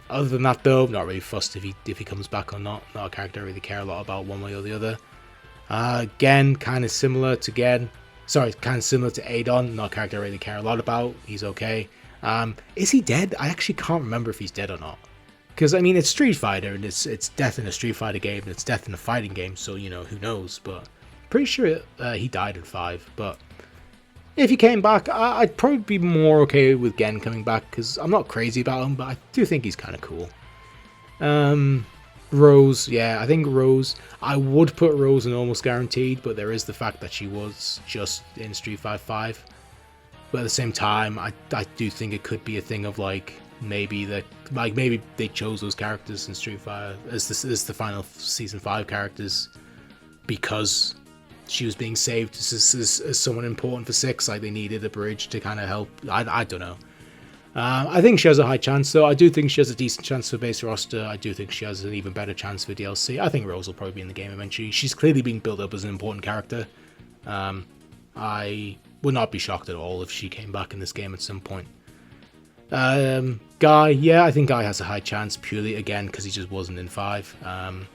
Other than that, though, not really fussed if he comes back or not. Not a character I really care a lot about one way or the other. Again, kind of similar to Adon. Not a character I really care a lot about. He's okay. Is he dead? I actually can't remember if he's dead or not. Because, I mean, it's Street Fighter, and it's death in a Street Fighter game, and it's death in a fighting game, so, you know, who knows. But pretty sure he died in 5. But if he came back, I'd probably be more okay with Gen coming back, because I'm not crazy about him, but I do think he's kind of cool. Rose, yeah, I think Rose, I would put Rose in almost guaranteed, but there is the fact that she was just in Street Fighter 5. But at the same time, I do think it could be a thing of, like, maybe they chose those characters in Street Fighter as the final Season 5 characters because she was being saved as someone important for 6, like they needed a bridge to kind of help. I don't know. I think she has a high chance, though. I do think she has a decent chance for base roster. I do think she has an even better chance for DLC. I think Rose will probably be in the game eventually. She's clearly being built up as an important character. I would not be shocked at all if she came back in this game at some point. Guy, yeah, I think Guy has a high chance, purely, again, because he just wasn't in 5.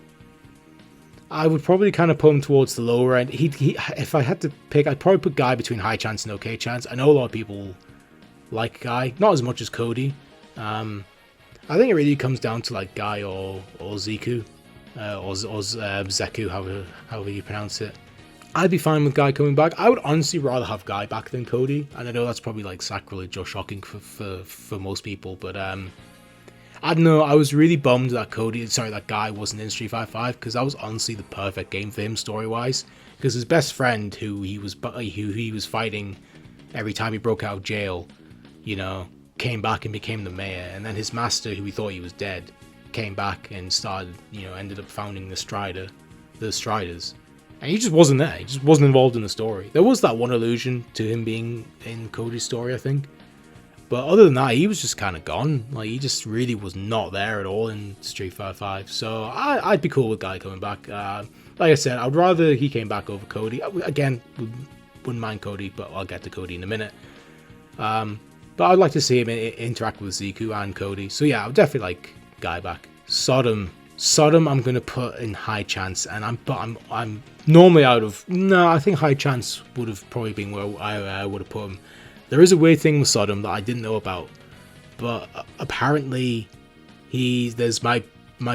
I would probably kind of put him towards the lower end. If I had to pick, I'd probably put Guy between high chance and okay chance. I know a lot of people like Guy, not as much as Cody. I think it really comes down to like Guy or Zeku, or Zeku, however you pronounce it. I'd be fine with Guy coming back. I would honestly rather have Guy back than Cody, and I know that's probably like sacrilege or shocking for most people, but I don't know. I was really bummed that that Guy wasn't in Street Fighter 5, because that was honestly the perfect game for him story wise. Because his best friend, who he was fighting every time he broke out of jail, you know, came back and became the mayor, and then his master, who we thought he was dead, came back and started, you know, ended up founding the Striders. And he just wasn't there. He just wasn't involved in the story. There was that one allusion to him being in Cody's story, I think. But other than that, he was just kind of gone. Like, he just really was not there at all in Street Fighter 5. So I'd be cool with Guy coming back. Like I said, I'd rather he came back over Cody. Again, wouldn't mind Cody, but I'll get to Cody in a minute. But I'd like to see him interact with Zeku and Cody. So yeah, I'll definitely like Guy back. Sodom, I'm gonna put in high chance, and I'm normally I think high chance would have probably been where I would have put him. There is a weird thing with Sodom that I didn't know about, but apparently there's might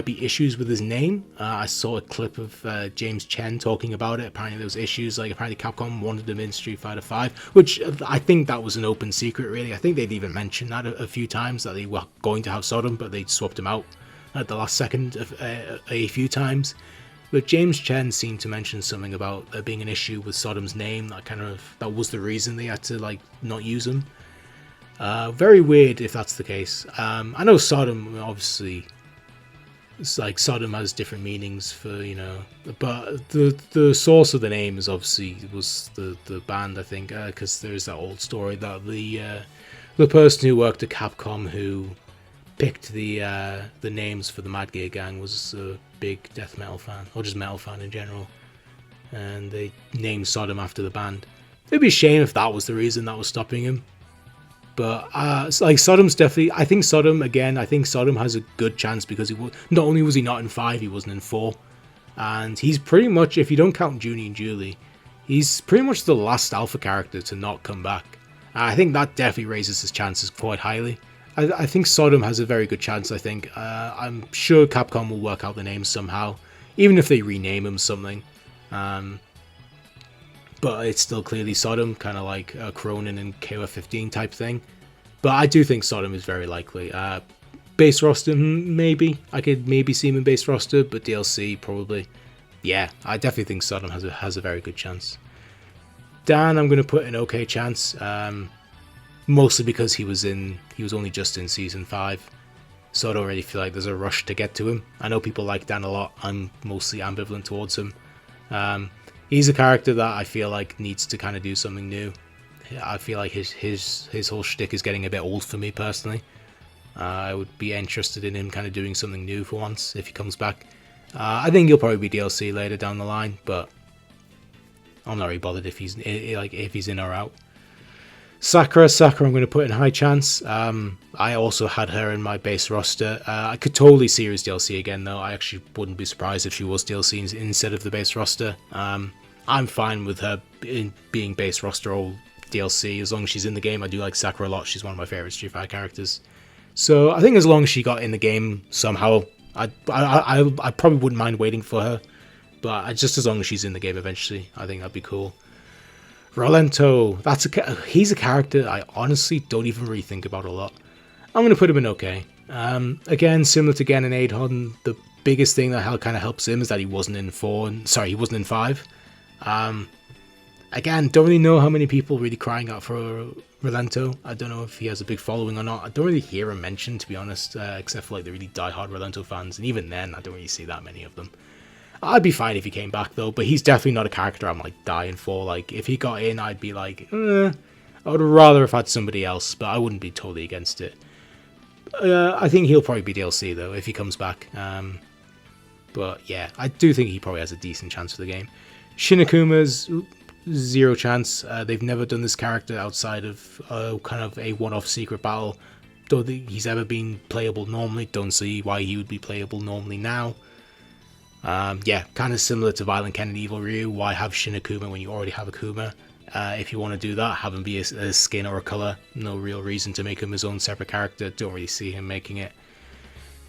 be issues with his name. I saw a clip of James Chen talking about it. Apparently there was issues, like apparently Capcom wanted him in Street Fighter 5, which I think that was an open secret really. I think they'd even mentioned that a few times, that they were going to have Sodom, but they swapped him out at the last second a few times. But James Chen seemed to mention something about there being an issue with Sodom's name. That was the reason they had to like not use him. Very weird if that's the case. I know Sodom, obviously, it's like Sodom has different meanings for, you know, but the source of the name is obviously was the band, I think, because there's that old story that the person who worked at Capcom who picked the names for the Mad Gear Gang was a big death metal fan, or just metal fan in general, and they named Sodom after the band. It'd be a shame if that was the reason that was stopping him. But it's like Sodom's definitely, I think Sodom has a good chance, because not only was he not in 5, he wasn't in 4, and he's pretty much, if you don't count Junie and Julie, he's pretty much the last alpha character to not come back. I think that definitely raises his chances quite highly. I think Sodom has a very good chance, I think. I'm sure Capcom will work out the name somehow, even if they rename him something. But it's still clearly Sodom, kind of like Cronin and KOF15 type thing. But I do think Sodom is very likely. Base roster, maybe. I could maybe see him in base roster, but DLC, probably. Yeah, I definitely think Sodom has a very good chance. Dan, I'm going to put an okay chance. Mostly because he was only just in Season 5. So I don't really feel like there's a rush to get to him. I know people like Dan a lot. I'm mostly ambivalent towards him. He's a character that I feel like needs to kind of do something new. I feel like his whole shtick is getting a bit old for me personally. I would be interested in him kind of doing something new for once if he comes back. I think he'll probably be DLC later down the line, but I'm not really bothered if he's in or out. Sakura, I'm going to put in high chance. I also had her in my base roster. I could totally see her as DLC again, though. I actually wouldn't be surprised if she was DLC instead of the base roster. I'm fine with her being base roster or DLC as long as she's in the game. I do like Sakura a lot. She's one of my favorite Street Fighter characters. So I think as long as she got in the game somehow, I probably wouldn't mind waiting for her. But just as long as she's in the game eventually, I think that'd be cool. Rolento, he's a character I honestly don't even really think about a lot. I'm going to put him in okay. Again, similar to Gen and Adon, the biggest thing that kind of helps him is that he wasn't in 5. Again, don't really know how many people really crying out for Rolento. I don't know if he has a big following or not. I don't really hear him mentioned, to be honest, except for like the really die-hard Rolento fans, and even then, I don't really see that many of them. I'd be fine if he came back though, but he's definitely not a character I'm like dying for. Like if he got in, I'd be like, I would rather have had somebody else, but I wouldn't be totally against it. I think he'll probably be DLC though if he comes back. But yeah, I do think he probably has a decent chance for the game. Shin Akuma's zero chance. They've never done this character outside of kind of a one-off secret battle. Don't think he's ever been playable normally. Don't see why he would be playable normally now. Yeah, kind of similar to Violent Ken and Evil Ryu. Why have Shin Akuma when you already have Akuma? If you want to do that, have him be a skin or a colour. No real reason to make him his own separate character. Don't really see him making it.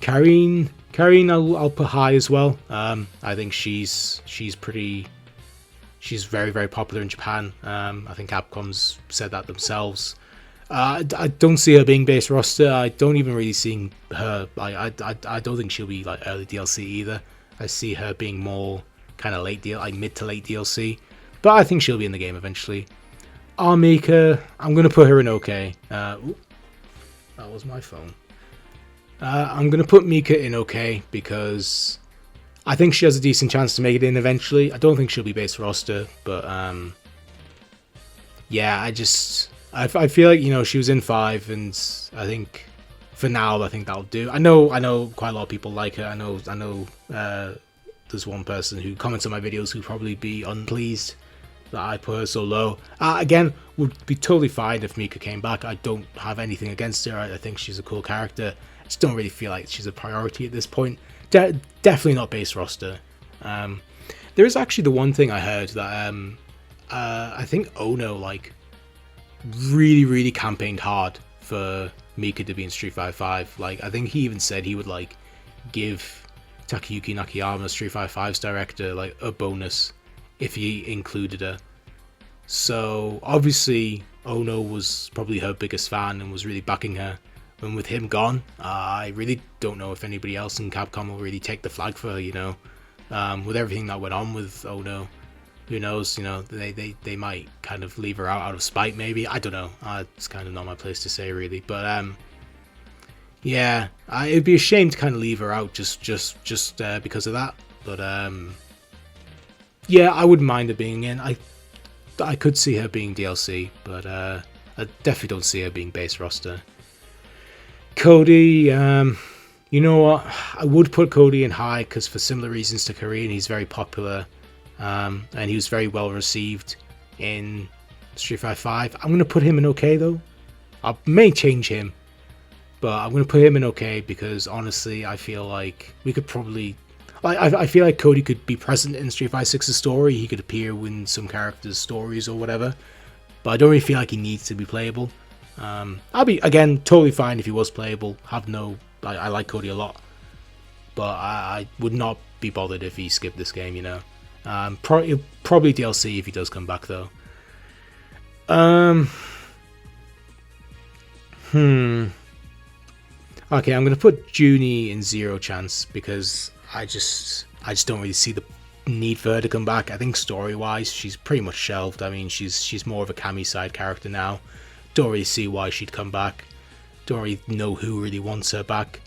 Karin, I'll put high as well. I think she's very, very popular in Japan. I think Capcom's said that themselves. I don't see her being base roster. I don't even really see her. I don't think she'll be like early DLC either. I see her being more kind of like mid to late DLC. But I think she'll be in the game eventually. Mika, I'm gonna put her in okay. That was my phone. I'm gonna put Mika in okay because I think she has a decent chance to make it in eventually. I don't think she'll be base roster, but yeah, I feel like, you know, she was in 5, and I think for now I think that'll do. I know quite a lot of people like her. I know there's one person who comments on my videos who'd probably be unpleased that I put her so low. Again, would be totally fine if Mika came back. I don't have anything against her. I think she's a cool character. I just don't really feel like she's a priority at this point. Definitely not base roster. There is actually the one thing I heard that I think Ono like really campaigned hard for Mika to be in Street Fighter 5. Like I think he even said he would like give Takayuki Nakayama, Street Fighter 5's director, like a bonus if he included her. So obviously Ono was probably her biggest fan and was really backing her. And with him gone, I really don't know if anybody else in Capcom will really take the flag for her, you know. With everything that went on with Ono, who knows, you know, they might kind of leave her out of spite maybe. I don't know. It's kind of not my place to say really. But yeah, it'd be a shame to kind of leave her out just because of that. But yeah, I wouldn't mind her being in. I could see her being DLC, but I definitely don't see her being base roster. Cody, you know what? I would put Cody in high because for similar reasons to Karin, he's very popular, and he was very well received in Street Fighter 5. I'm going to put him in okay though. I may change him, but I'm going to put him in okay because honestly, I feel like we could probably... I feel like Cody could be present in Street Fighter 6's story. He could appear in some characters' stories or whatever, but I don't really feel like he needs to be playable. I'll be, again, totally fine if he was playable. I like Cody a lot, but I would not be bothered if he skipped this game, you know. Probably DLC if he does come back though. Okay, I'm gonna put Junie in zero chance because I just don't really see the need for her to come back. I think story-wise, she's pretty much shelved. I mean, she's more of a Cammy side character now. Don't really see why she'd come back. Don't really know who really wants her back.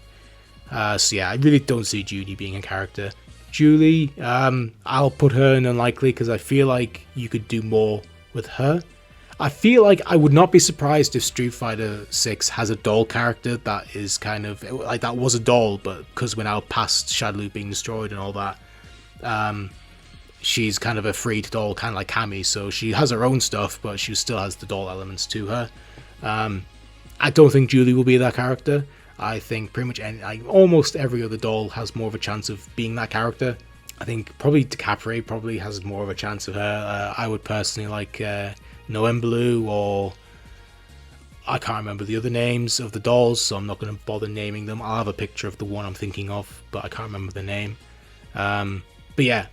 So yeah, I really don't see Junie being a character. Julie, I'll put her in unlikely because I feel like you could do more with her. I feel like I would not be surprised if Street Fighter 6 has a doll character that is kind of like that was a doll, but because we're now past Shadaloo being destroyed and all that, she's kind of a freed doll, kind of like Cammy, so she has her own stuff, but she still has the doll elements to her. I don't think Julie will be that character. I think pretty much almost every other doll has more of a chance of being that character. I think probably DiCaprio probably has more of a chance of her. I would personally like Noemblue, or I can't remember the other names of the dolls, so I'm not going to bother naming them. I'll have a picture of the one I'm thinking of, but I can't remember the name. But yeah,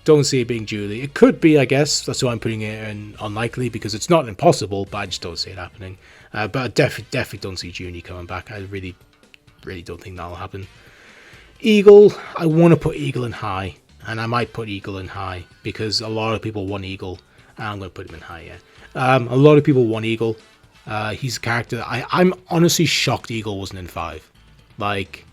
don't see it being Julie. It could be, I guess. That's why I'm putting it in unlikely, because it's not impossible, but I just don't see it happening. But I definitely don't see Junie coming back. I really don't think that'll happen. Eagle, I want to put Eagle in high, and I might put Eagle in high because a lot of people want Eagle. I'm going to put him in high, yeah. A lot of people want Eagle. He's a character I'm honestly shocked Eagle wasn't in 5. Like,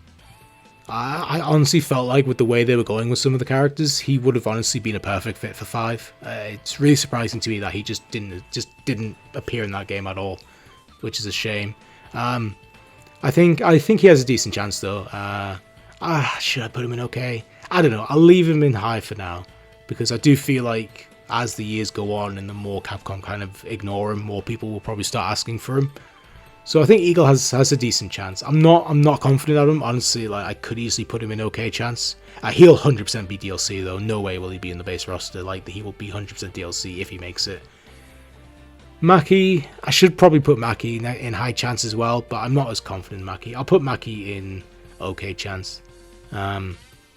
I honestly felt like with the way they were going with some of the characters, he would have honestly been a perfect fit for 5. It's really surprising to me that he just didn't appear in that game at all, which is a shame. I think he has a decent chance though. Should I put him in okay? I don't know. I'll leave him in high for now, because I do feel like as the years go on and the more Capcom kind of ignore him, more people will probably start asking for him. So I think Eagle has a decent chance. I'm not confident of him, honestly. Like, I could easily put him in okay chance. He'll 100% be DLC though. No way will he be in the base roster. Like, he will be 100% DLC if he makes it. Maki, I should probably put Maki in high chance as well, but I'm not as confident in Maki. I'll put Maki in okay chance,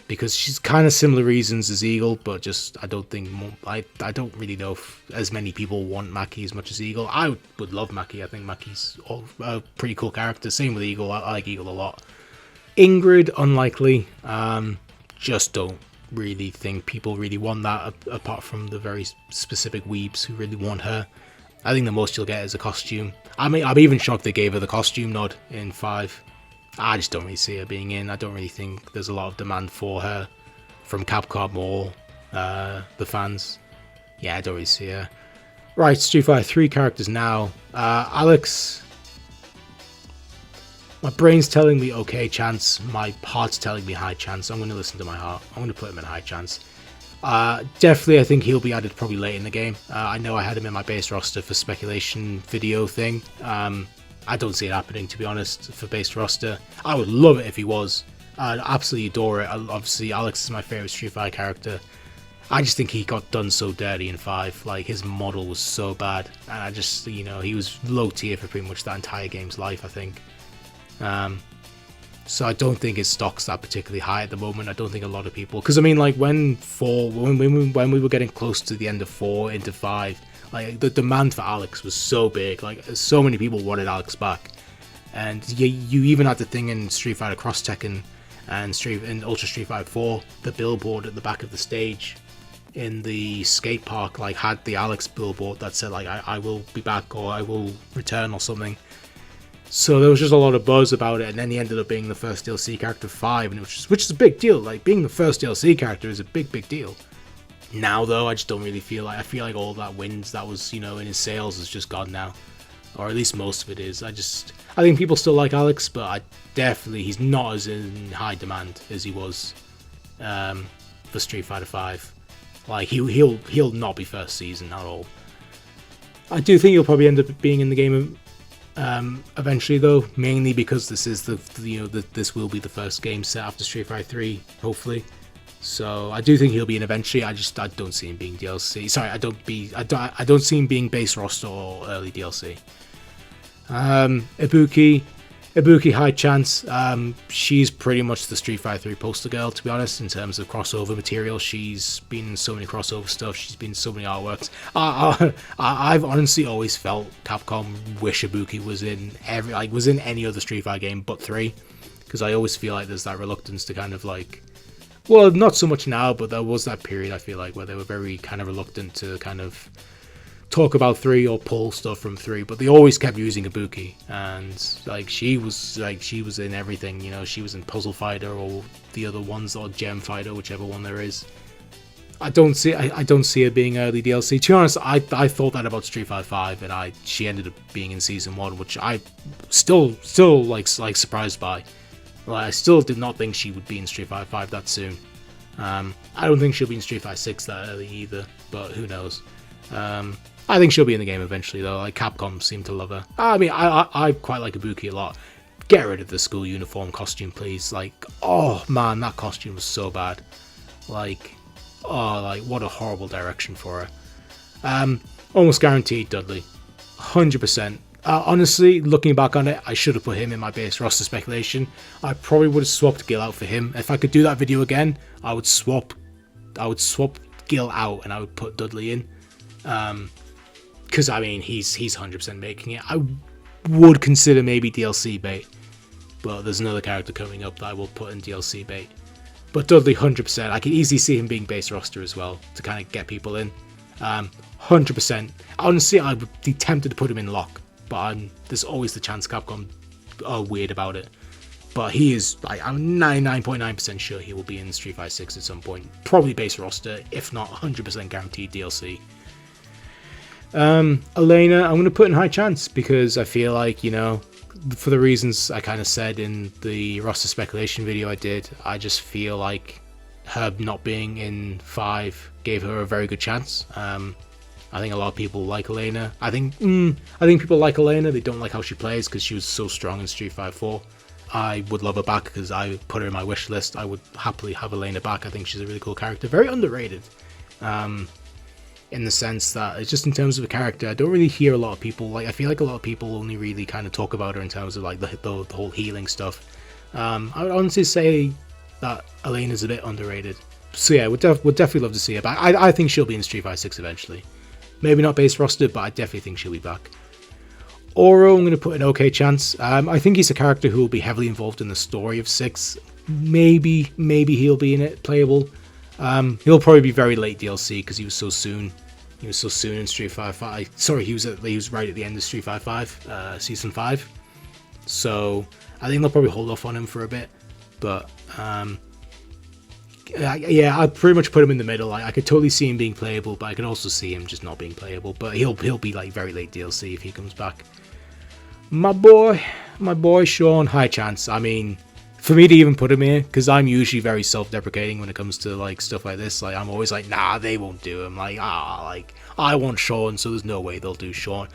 because she's kind of similar reasons as Eagle, but just I don't think I don't really know if as many people want Maki as much as Eagle. I would love Maki. I think Maki's a pretty cool character. Same with Eagle. I like Eagle a lot. Ingrid, unlikely. Just don't really think people really want that, apart from the very specific weebs who really want her. I think the most you'll get is a costume. I mean, I'm even shocked they gave her the costume nod in 5. I just don't really see her being in. I don't really think there's a lot of demand for her from Capcom or the fans. Yeah, I don't really see her. Right, Street Fighter 3 characters now. Alex. My brain's telling me okay chance. My heart's telling me high chance. I'm going to listen to my heart. I'm going to put him in high chance. Definitely, I think he'll be added probably late in the game. I know I had him in my base roster for speculation video thing. I don't see it happening, to be honest, for base roster. I would love it if he was. I'd absolutely adore it. Obviously, Alex is my favorite Street Fighter character. I just think he got done so dirty in 5. Like, his model was so bad. And I just, you know, he was low tier for pretty much that entire game's life, I think. So I don't think his stock's that particularly high at the moment. I don't think a lot of people, because I mean, like when we were getting close to the end of 4 into 5, like the demand for Alex was so big. Like, so many people wanted Alex back, and you even had the thing in Street Fighter Cross Tekken and Ultra Street Fighter 4, the billboard at the back of the stage in the skate park like had the Alex billboard that said like I will be back or I will return or something. So there was just a lot of buzz about it, and then he ended up being the first DLC character of 5, and which is a big deal. Like, being the first DLC character is a big deal. Now though, I just don't really feel like, I feel like all that wins that was, you know, in his sales is just gone now, or at least most of it is. I think people still like Alex, but he's not as in high demand as he was for Street Fighter 5. Like, he'll not be first season at all. I do think he'll probably end up being in the game eventually though, mainly because this is this will be the first game set after Street Fighter 3, hopefully. So I do think he'll be in eventually. I don't see him being DLC. Sorry, I don't see him being base roster or early DLC. Ibuki, high chance. She's pretty much the Street Fighter 3 poster girl, to be honest, in terms of crossover material. She's been in so many crossover stuff. She's been in so many artworks. I've honestly always felt Capcom wish Ibuki was in any other Street Fighter game but 3, because I always feel like there's that reluctance to kind of like, well, not so much now, but there was that period I feel like where they were very kind of reluctant to kind of talk about 3 or pull stuff from 3, but they always kept using Ibuki, and she was in everything, you know. She was in Puzzle Fighter or the other ones, or Gem Fighter, whichever one there is. I don't see her being early DLC. To be honest, I thought that about Street Fighter 5, and she ended up being in Season 1, which I still like surprised by. Like, I still did not think she would be in Street Fighter 5 that soon. I don't think she'll be in Street Fighter 6 that early either, but who knows. I think she'll be in the game eventually though. Like, Capcom seem to love her. I mean, I quite like Ibuki a lot. Get rid of the school uniform costume, please. Like, oh man, that costume was so bad. Like, what a horrible direction for her. Almost guaranteed Dudley, 100%. Honestly, looking back on it, I should have put him in my base roster speculation. I probably would have swapped Gill out for him. If I could do that video again, I would swap Gill out and I would put Dudley in. Because I mean, he's 100% making it. I would consider maybe DLC bait, but there's another character coming up that I will put in DLC bait. But Dudley, 100%. I can easily see him being base roster as well to kind of get people in. 100%. Honestly, I would be tempted to put him in lock, but there's always the chance Capcom are weird about it. But he is, like, I'm 99.9% sure he will be in Street Fighter 6 at some point. Probably base roster, if not 100% guaranteed DLC. Elena, I'm going to put in high chance because I feel like, you know, for the reasons I kind of said in the roster speculation video I did, I just feel like her not being in 5 gave her a very good chance. I think a lot of people like Elena. I think people like Elena. They don't like how she plays because she was so strong in Street Fighter 4. I would love her back because I put her in my wish list. I would happily have Elena back. I think she's a really cool character. Very underrated. In the sense that it's just in terms of a character, I don't really hear a lot of people, like, I feel like a lot of people only really kind of talk about her in terms of like the whole healing stuff. I would honestly say that Elena's a bit underrated. So yeah, would definitely love to see her back. I think she'll be in Street Fighter 6 eventually. Maybe not base roster, but I definitely think she'll be back. Oro, I'm going to put an okay chance. I think he's a character who will be heavily involved in the story of 6. Maybe he'll be in it, playable. He'll probably be very late DLC because he was so soon. He was so soon in Street Fighter 5. Sorry, he was right at the end of Street Fighter 5, Season 5. So I think they'll probably hold off on him for a bit. But yeah, I'd pretty much put him in the middle. I could totally see him being playable, but I could also see him just not being playable. But he'll be like very late DLC if he comes back. My boy Sean, high chance. I mean, for me to even put him here, because I'm usually very self-deprecating when it comes to like stuff like this. Like, I'm always like, nah, they won't do him. Like, I want Sean, so there's no way they'll do Sean.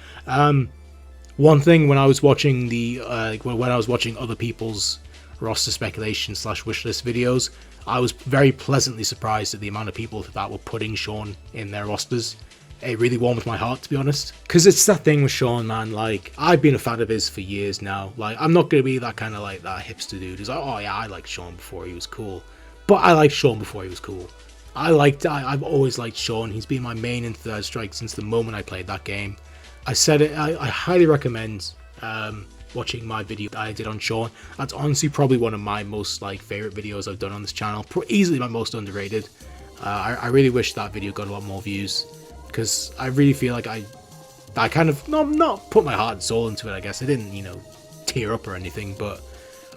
One thing when I was watching when I was watching other people's roster speculation / wishlist videos, I was very pleasantly surprised at the amount of people that were putting Sean in their rosters. It really warmed my heart, to be honest, because it's that thing with Sean, man. Like, I've been a fan of his for years now. Like, I'm not gonna be that kind of like that hipster dude who's like, oh yeah, I liked Sean before he was cool. But I liked Sean before he was cool. I've always liked Sean. He's been my main in Third Strike since the moment I played that game. I said it. I highly recommend watching my video that I did on Sean. That's honestly probably one of my most like favorite videos I've done on this channel. Easily my most underrated. I really wish that video got a lot more views, because I really feel like I kind of not put my heart and soul into it. I guess I didn't, you know, tear up or anything, but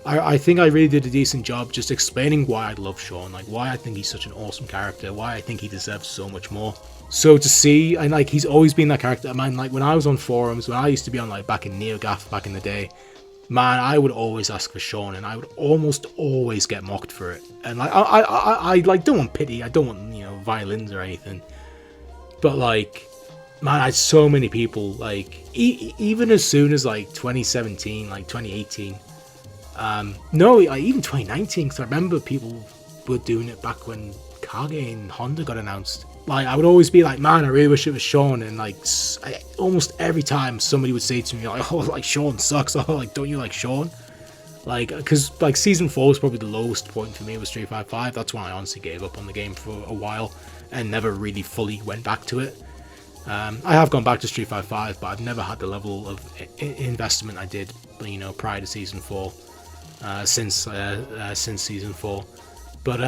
I think I really did a decent job just explaining why I love Sean, like why I think he's such an awesome character, why I think he deserves so much more. So to see, and like he's always been that character, man. Like when I was on forums, when I used to be on like back in NeoGAF back in the day, man, I would always ask for Sean, and I would almost always get mocked for it. And like I like don't want pity, I don't want, you know, violins or anything. But like, man, I had so many people, like, even as soon as like 2017, like 2018, no, like, even 2019, because I remember people were doing it back when Kage and Honda got announced. Like, I would always be like, man, I really wish it was Sean, and like, almost every time somebody would say to me, like, oh, like, Sean sucks, oh, like, don't you like Sean? Like, because like Season 4 was probably the lowest point for me with Street Fighter 5, that's when I honestly gave up on the game for a while, and never really fully went back to it. I have gone back to Street Fighter 5, but I've never had the level of investment I did, you know, prior to Season 4, since Season 4. But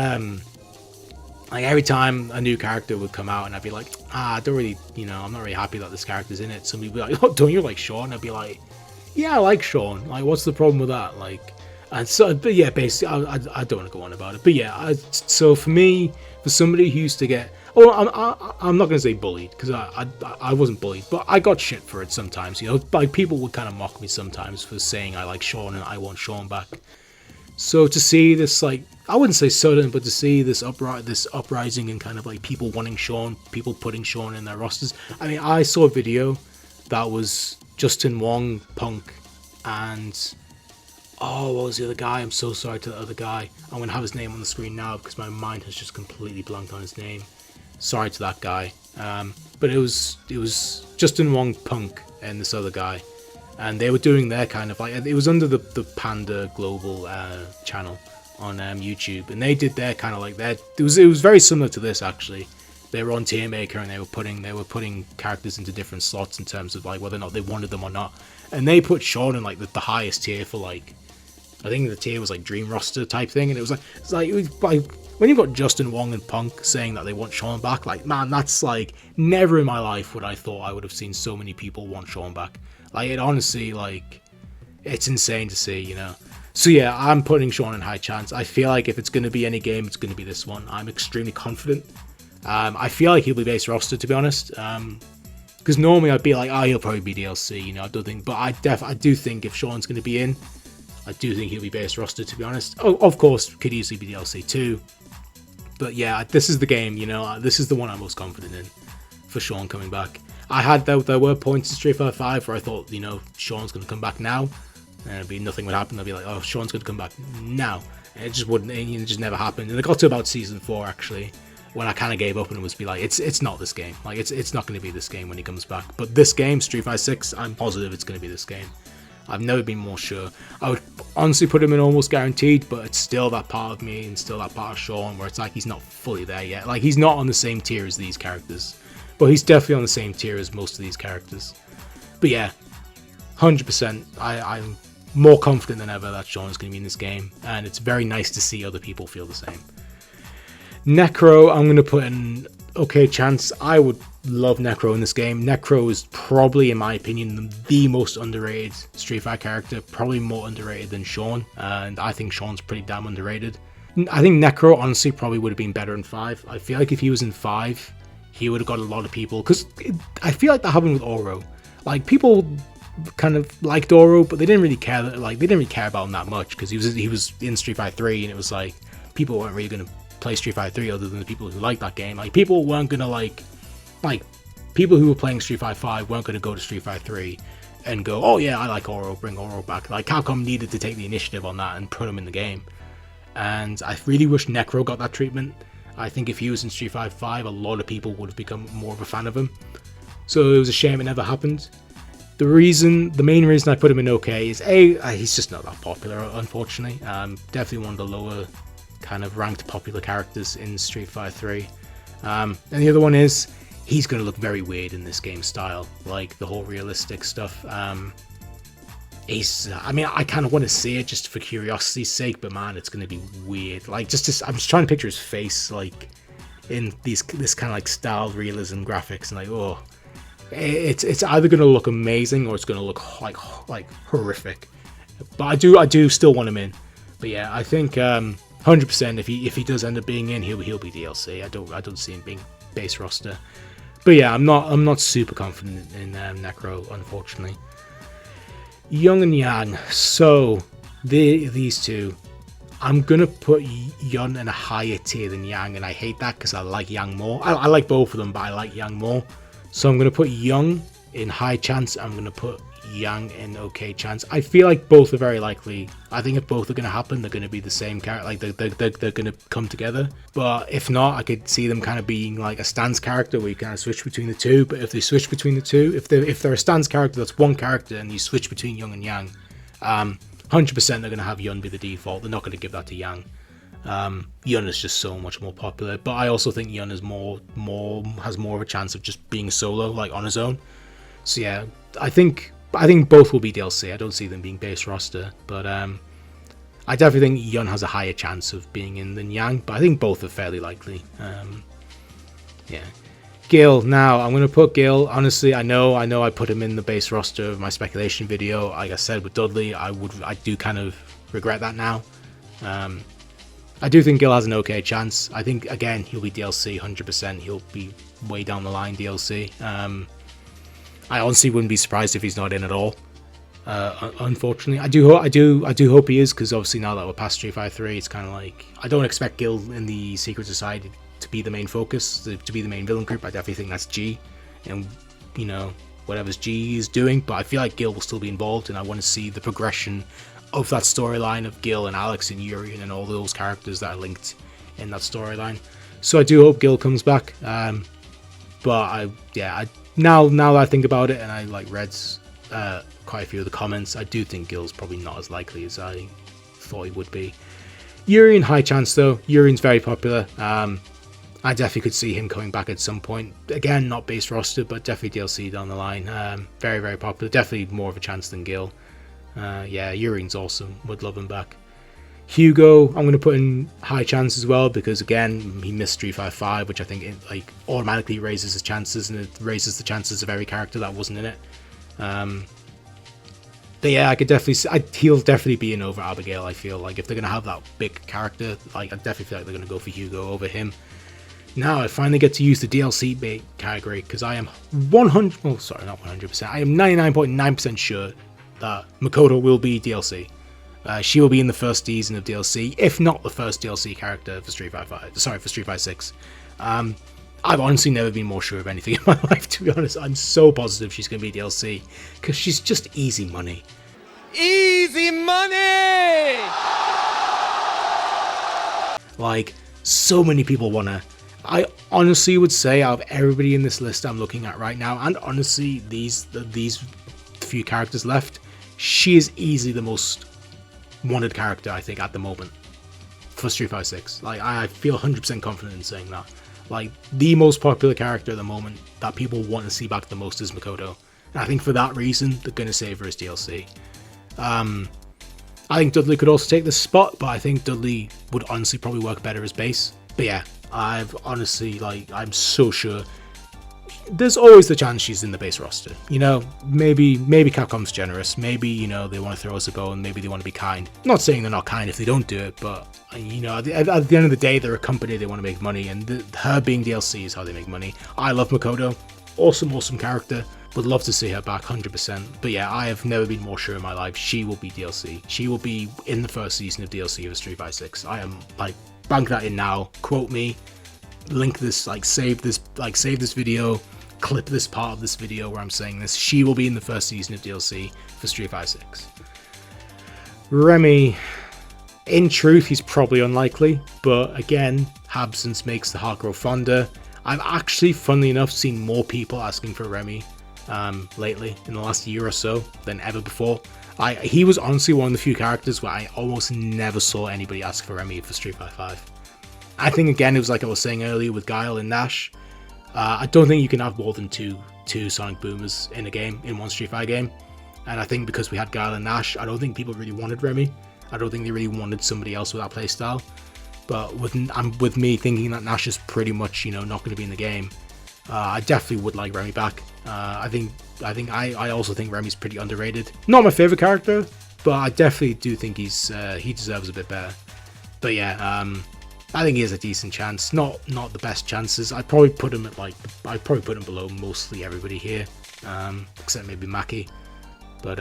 like every time a new character would come out, and I'd be like, I don't really, you know, I'm not really happy that this character's in it. Somebody would be like, oh, don't you like Sean? I'd be like, yeah, I like Sean. Like, what's the problem with that? Like, and so, but yeah, basically, I don't want to go on about it. But yeah, so for me, for somebody who used to get, I'm not gonna say bullied, because I wasn't bullied, but I got shit for it sometimes. You know, like people would kind of mock me sometimes for saying I like Sean and I want Sean back. So to see this, like, I wouldn't say sudden, but to see this uprising and kind of like people wanting Sean, people putting Sean in their rosters. I mean, I saw a video that was Justin Wong, Punk, and oh, what was the other guy? I'm so sorry to the other guy. I'm going to have his name on the screen now because my mind has just completely blanked on his name. Sorry to that guy. But it was Justin Wong, Punk, and this other guy. And they were doing their kind of like, it was under the Panda Global channel on YouTube. And they did their kind of like that. It was very similar to this, actually. They were on Tier Maker, and they were putting characters into different slots in terms of like whether or not they wanted them or not. And they put Sean in like the highest tier for like, I think the tier was like Dream Roster type thing, and it was like when you've got Justin Wong and Punk saying that they want Sean back, like, man, that's like, never in my life would I thought I would have seen so many people want Sean back. Like, it honestly, like, it's insane to see, you know. So yeah, I'm putting Sean in high chance. I feel like if it's going to be any game, it's going to be this one. I'm extremely confident. I feel like he'll be base roster, to be honest. Because normally I'd be like, oh, he'll probably be DLC, you know, I don't think. But I do think if Sean's going to be in, I do think he'll be base roster, to be honest. Oh, of course, could easily be DLC too. But yeah, this is the game, you know, this is the one I'm most confident in for Sean coming back. There were points in Street Fighter 5 where I thought, you know, Sean's going to come back now. And it'd be nothing would happen. I'd be like, oh, Sean's going to come back now. And it just wouldn't, it just never happened. And it got to about Season 4, actually, when I kind of gave up and it was be like, it's not this game. Like, it's not going to be this game when he comes back. But this game, Street Fighter 6, I'm positive it's going to be this game. I've never been more sure. I would honestly put him in almost guaranteed, but it's still that part of me and still that part of Sean where it's like he's not fully there yet. Like, he's not on the same tier as these characters. But he's definitely on the same tier as most of these characters. But yeah, 100%. I'm more confident than ever that Sean is going to be in this game. And it's very nice to see other people feel the same. Necro, I'm going to put in okay chance. I would love Necro in this game. Necro is probably, in my opinion, the most underrated Street Fighter character. Probably more underrated than Sean. And I think Sean's pretty damn underrated. I think Necro, honestly, probably would have been better in 5. I feel like if he was in 5, he would have got a lot of people. Because I feel like that happened with Oro. Like, people kind of liked Oro, but they didn't really care. Like, they didn't really care about him that much. Because he was in Street Fighter 3, and it was like, people weren't really going to play Street Fighter 3 other than the people who liked that game. Like, people weren't gonna like people who were playing Street Fighter 5 weren't gonna go to Street Fighter 3 and go, oh yeah, I like Oro, bring Oro back. Like, Capcom needed to take the initiative on that and put him in the game. And I really wish Necro got that treatment. I think if he was in Street Fighter 5, a lot of people would have become more of a fan of him. So it was a shame it never happened. The main reason I put him in OK is he's just not that popular, unfortunately. Definitely one of the lower kind of ranked popular characters in Street Fighter 3. And the other one is, he's going to look very weird in this game style, like the whole realistic stuff. I mean, I kind of want to see it just for curiosity's sake, but man, it's going to be weird. Like, I'm just trying to picture his face, like, in this kind of like styled realism graphics, and like, oh, it's either going to look amazing or it's going to look like horrific. But I do still want him in. But yeah, I think 100% if he does end up being in, he'll be DLC. I don't see him being base roster. But yeah, I'm not super confident in Necro, unfortunately. Young and Yang. So these two, I'm gonna put Yun in a higher tier than Yang, and I hate that because I like Yang more. I like both of them, but I like Yang more. So I'm gonna put Young in high chance. I'm gonna put Yang in okay chance. I feel like both are very likely. I think if both are going to happen, they're going to be the same character. Like, they're going to come together. But if not, I could see them kind of being like a stance character where you kind of switch between the two. But if they switch between the two, if they're a stance character that's one character and you switch between Young and Yang, 100% they're going to have Yun be the default. They're not going to give that to Yang. Yun is just so much more popular. But I also think Yun is has more of a chance of just being solo, like on his own. So yeah, I think both will be DLC. I don't see them being base roster, but I definitely think Yun has a higher chance of being in than Yang, but I think both are fairly likely. Yeah. Gill. Now, I'm going to put Gill. Honestly, I know I put him in the base roster of my speculation video. Like I said with Dudley, I do kind of regret that now. I do think Gill has an okay chance. I think, again, he'll be DLC 100%. He'll be way down the line DLC. I honestly wouldn't be surprised if he's not in at all. Unfortunately, I do hope he is, because obviously now that we're past Street Fighter 3, it's kind of like, I don't expect Gill in the Secret Society to be the main focus, to be the main villain group. I definitely think that's G, and you know, whatever's G is doing. But I feel like Gill will still be involved, and I want to see the progression of that storyline of Gill and Alex and Urien and all those characters that are linked in that storyline. So I do hope Gill comes back. But now that I think about it, and I read quite a few of the comments, I do think Gill's probably not as likely as I thought he would be. Urien, high chance though. Urien's very popular. I definitely could see him coming back at some point. Again, not base roster, but definitely DLC down the line. Very, very popular. Definitely more of a chance than Gill. Yeah, Urien's awesome. Would love him back. Hugo, I'm going to put in high chance as well, because again, he missed Street Fighter 5, which I think it automatically raises his chances, and it raises the chances of every character that wasn't in it. But yeah, I could definitely he'll definitely be in over Abigail. I feel like if they're gonna have that big character, like I definitely feel like they're gonna go for Hugo over him. Now I finally get to use the DLC bait category because I am 100. Oh, sorry, not 100%. I am 99.9% sure that Makoto will be DLC. She will be in the first season of DLC, if not the first DLC character for Street Fighter 5. Sorry, for Street Fighter 6. I've honestly never been more sure of anything in my life, to be honest. I'm so positive she's going to be DLC, because she's just easy money. Easy money! Like, so many people want to. I honestly would say out of everybody in this list I'm looking at right now, and honestly, these few characters left, she is easily the most wanted character, I think, at the moment for Street Fighter 6. Like, I feel 100% confident in saying that. Like, the most popular character at the moment that people want to see back the most is Makoto. And I think for that reason, they're going to save her as DLC. I think Dudley could also take this spot, but I think Dudley would honestly probably work better as base. But yeah, I've honestly, like, I'm so sure. There's always the chance she's in the base roster. You know, maybe Capcom's generous. Maybe, you know, they want to throw us a bone. Maybe they want to be kind. Not saying they're not kind if they don't do it, but, you know, at the end of the day, they're a company. They want to make money, and her being DLC is how they make money. I love Makoto. Awesome character. Would love to see her back 100%. But yeah, I have never been more sure in my life she will be DLC. She will be in the first season of DLC of Street Fighter 6. I am, like, bank that in now. Quote me. Link this, like, save this video. Clip this part of this video where I'm saying this. She will be in the first season of DLC for Street Fighter 6. Remy, in truth, he's probably unlikely, but again, absence makes the heart grow fonder. I've actually, funnily enough, seen more people asking for Remy lately, in the last year or so, than ever before. He was honestly one of the few characters where I almost never saw anybody ask for Remy for Street Fighter 5. I think, again, it was like I was saying earlier with Guile and Nash. I don't think you can have more than two Sonic Boomers in a game, in one Street Fighter game. And I think because we had Guile and Nash, I don't think people really wanted Remy. I don't think they really wanted somebody else with that playstyle. But with me thinking that Nash is pretty much, you know, not going to be in the game, I definitely would like Remy back. I also think Remy's pretty underrated. Not my favorite character, but I definitely do think he deserves a bit better. But yeah, I think he has a decent chance. Not the best chances. I'd probably put him at below mostly everybody here, except maybe Maki. But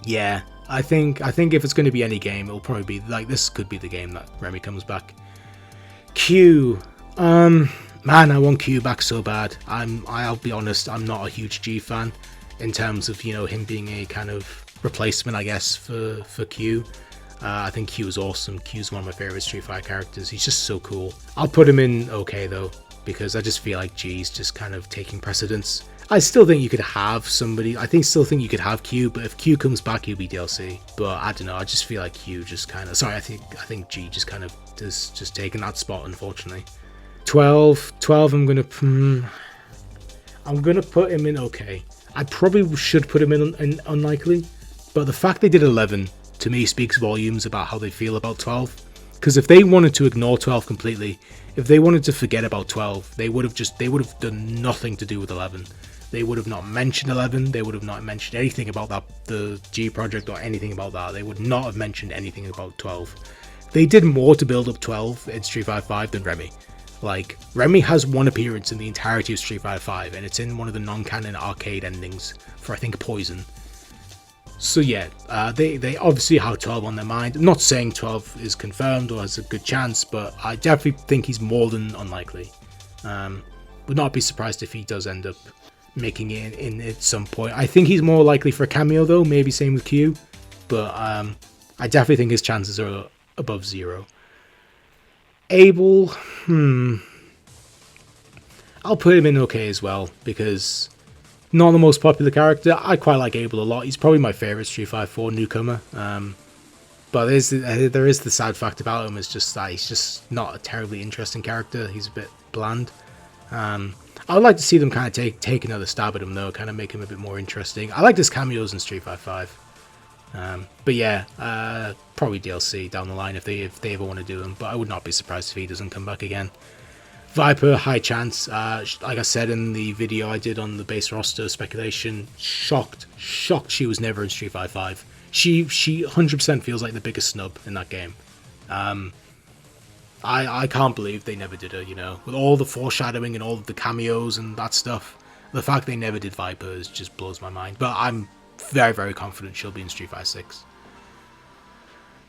yeah, I think if it's going to be any game, it'll probably be like this. Could be the game that Remy comes back. Q, man, I want Q back so bad. I'll be honest, I'm not a huge G fan in terms of, you know, him being a kind of replacement, I guess, for Q. I think Q is awesome. Q's one of my favorite Street Fighter characters. He's just so cool. I'll put him in okay though, because I just feel like G's just kind of taking precedence. I still think you could have somebody. Still think you could have Q, but if Q comes back, he'll be DLC. But I don't know. I just feel like Q just kind of. Sorry, I think G just kind of is just taking that spot, unfortunately. 12. I'm gonna put him in okay. I probably should put him in unlikely, but the fact they did 11. To me speaks volumes about how they feel about 12. Because if they wanted to ignore 12 completely, if they wanted to forget about 12, they would have done nothing to do with 11. They would have not mentioned 11. They would have not mentioned anything about the G project or anything about that. They would not have mentioned anything about 12. They did more to build up 12 in Street Fighter 5 than Remy. Like, Remy has one appearance in the entirety of Street Fighter 5, and it's in one of the non-canon arcade endings for, I think, Poison. So yeah, they obviously have 12 on their mind. I'm not saying 12 is confirmed or has a good chance, but I definitely think he's more than unlikely. Would not be surprised if he does end up making it in at some point. I think he's more likely for a cameo though, maybe same with Q, but I definitely think his chances are above 0. Abel, I'll put him in okay as well, because not the most popular character. I quite like Abel a lot. He's probably my favourite Street Fighter 4 newcomer. But there is the sad fact about him, is just that he's just not a terribly interesting character. He's a bit bland. I would like to see them kind of take another stab at him though, kind of make him a bit more interesting. I like his cameos in Street Fighter 5. But yeah, probably DLC down the line if they ever want to do him. But I would not be surprised if he doesn't come back again. Viper, high chance. Like I said in the video I did on the base roster speculation, shocked she was never in Street Fighter 5. She 100% feels like the biggest snub in that game. I can't believe they never did her, you know, with all the foreshadowing and all of the cameos and that stuff. The fact they never did Viper just blows my mind. But I'm very, very confident she'll be in Street Fighter 6.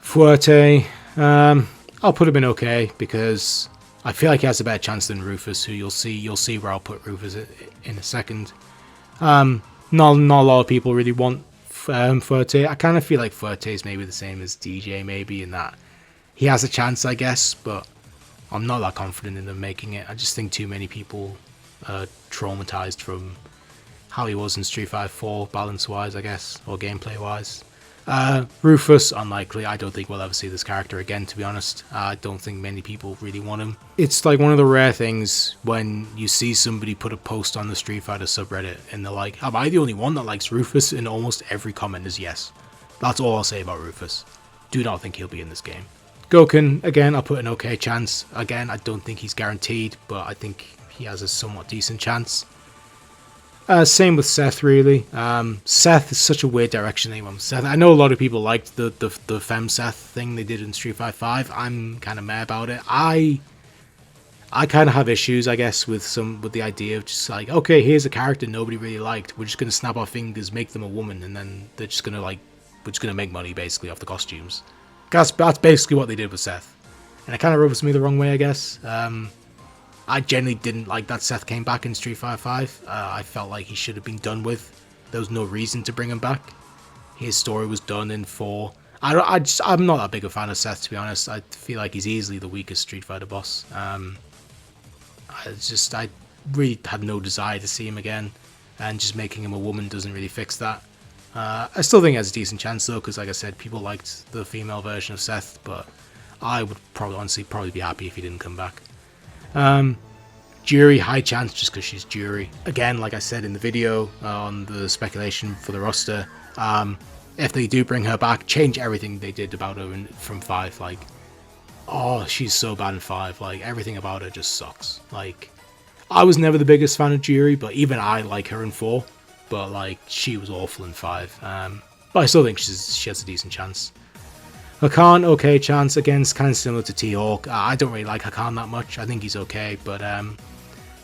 Fuerte, I'll put him in okay because I feel like he has a better chance than Rufus, who you'll see where I'll put Rufus in a second. Not a lot of people really want Fuerte. I kind of feel like Fuerte is maybe the same as DJ, maybe, in that he has a chance, I guess, but I'm not that confident in them making it. I just think too many people are traumatized from how he was in Street Fighter 4, balance-wise, I guess, or gameplay-wise. Rufus, unlikely. I don't think we'll ever see this character again, to be honest. I don't think many people really want him. It's like one of the rare things when you see somebody put a post on the Street Fighter subreddit and they're like, am I the only one that likes Rufus? And almost every comment is yes. That's all I'll say about Rufus. Do not think he'll be in this game. Goken, again, I'll put an okay chance. Again, I don't think he's guaranteed, but I think he has a somewhat decent chance. Same with Seth, really. Seth is such a weird direction they went with Seth. I know a lot of people liked the Fem Seth thing they did in Street Fighter 5. I'm kind of mad about it. I kind of have issues, I guess, with the idea of just like, okay, here's a character nobody really liked. We're just gonna snap our fingers, make them a woman, and then they're just gonna we're just gonna make money basically off the costumes. That's basically what they did with Seth, and it kind of rubs me the wrong way, I guess. I generally didn't like that Seth came back in Street Fighter 5. I felt like he should have been done with. There was no reason to bring him back. His story was done in 4. I'm not that big a fan of Seth, to be honest. I feel like he's easily the weakest Street Fighter boss. I really had no desire to see him again, and just making him a woman doesn't really fix that. I still think he has a decent chance though, because like I said, people liked the female version of Seth, but I would honestly be happy if he didn't come back. Jury, high chance just because she's Jury. Again, like I said in the video on the speculation for the roster, if they do bring her back, change everything they did about her from 5. Like, oh, she's so bad in 5. Like, everything about her just sucks. Like, I was never the biggest fan of Jury, but even I like her in 4. But, like, she was awful in 5. But I still think she has a decent chance. Hakan, okay chance. Again, it's kind of similar to T-Hawk. I don't really like Hakan that much. I think he's okay, but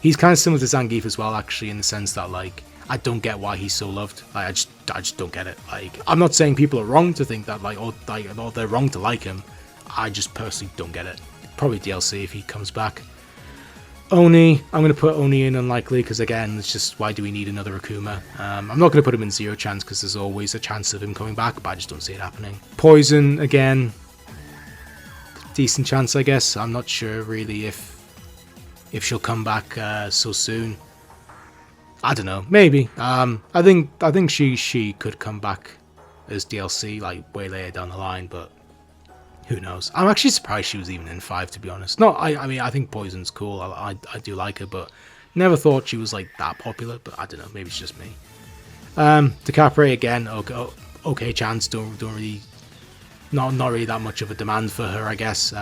he's kind of similar to Zangief as well, actually, in the sense that, like, I don't get why he's so loved. Like, I just don't get it. Like, I'm not saying people are wrong to think that, or they're wrong to like him. I just personally don't get it. Probably DLC if he comes back. Oni, I'm going to put Oni in unlikely because, again, it's just, why do we need another Akuma? I'm not going to put him in 0 chance because there's always a chance of him coming back, but I just don't see it happening. Poison, again, decent chance, I guess. I'm not sure really if she'll come back so soon. I don't know, maybe. I think she could come back as DLC like way later down the line, but who knows? I'm actually surprised she was even in 5, to be honest. No, I mean, I think Poison's cool. I do like her, but never thought she was like that popular. But I don't know, maybe it's just me. DeCapre again, okay chance. Don't really, not really that much of a demand for her, I guess.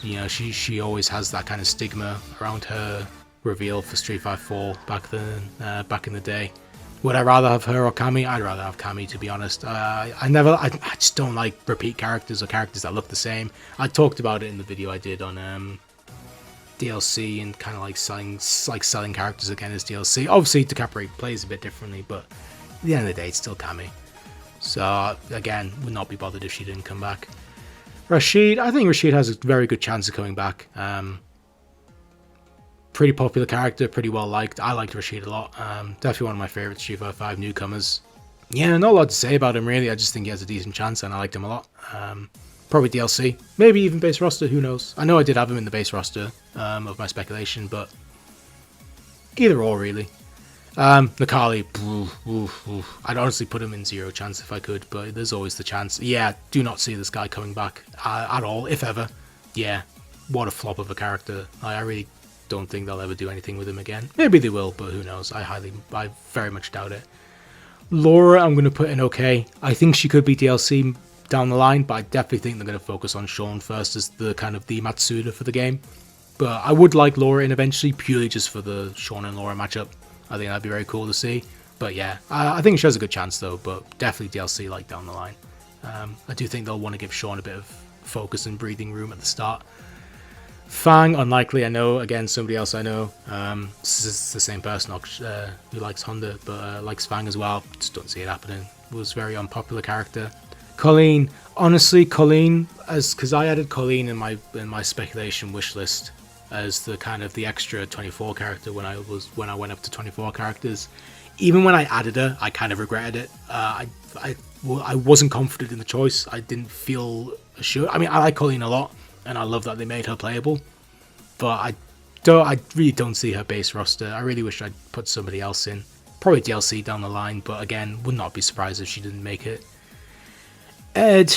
You know, she always has that kind of stigma around her reveal for Street Fighter 4 back in the day. Would I rather have her or Cammy? I'd rather have Cammy, to be honest. I just don't like repeat characters or characters that look the same. I talked about it in the video I did on DLC and kind of like selling characters again as DLC. Obviously, DeCapre plays a bit differently, but at the end of the day, it's still Cammy. So again, would not be bothered if she didn't come back. Rashid, I think Rashid has a very good chance of coming back. Pretty popular character, pretty well liked. I liked Rashid a lot. Definitely one of my favourite Street Fighter 5 newcomers. Yeah, not a lot to say about him really. I just think he has a decent chance and I liked him a lot. Probably DLC. Maybe even base roster, who knows. I know I did have him in the base roster of my speculation, but either or really. Nakali, I'd honestly put him in 0 chance if I could, but there's always the chance. Yeah, do not see this guy coming back at all, if ever. Yeah, what a flop of a character. I really don't think they'll ever do anything with him again. Maybe they will, but who knows. I very much doubt it. Laura, I'm going to put in okay. I think she could be DLC down the line, but I definitely think they're going to focus on Sean first as the kind of the Matsuda for the game. But I would like Laura in eventually, purely just for the Sean and Laura matchup. I think that'd be very cool to see. But yeah, I think she has a good chance though, but definitely DLC like down the line. I do think they'll want to give Sean a bit of focus and breathing room at the start. F.A.N.G, unlikely, I know. Again, somebody else I know. This is the same person who likes Honda, but likes F.A.N.G as well. Just don't see it happening. Was very unpopular character. Colleen, honestly, Colleen, because I added Colleen in my speculation wish list as the kind of the extra 24 character when I went up to 24 characters. Even when I added her, I kind of regretted it. I wasn't confident in the choice. I didn't feel assured. I mean, I like Colleen a lot, and I love that they made her playable. But I really don't see her base roster. I really wish I'd put somebody else in. Probably DLC down the line, but again, would not be surprised if she didn't make it. Ed,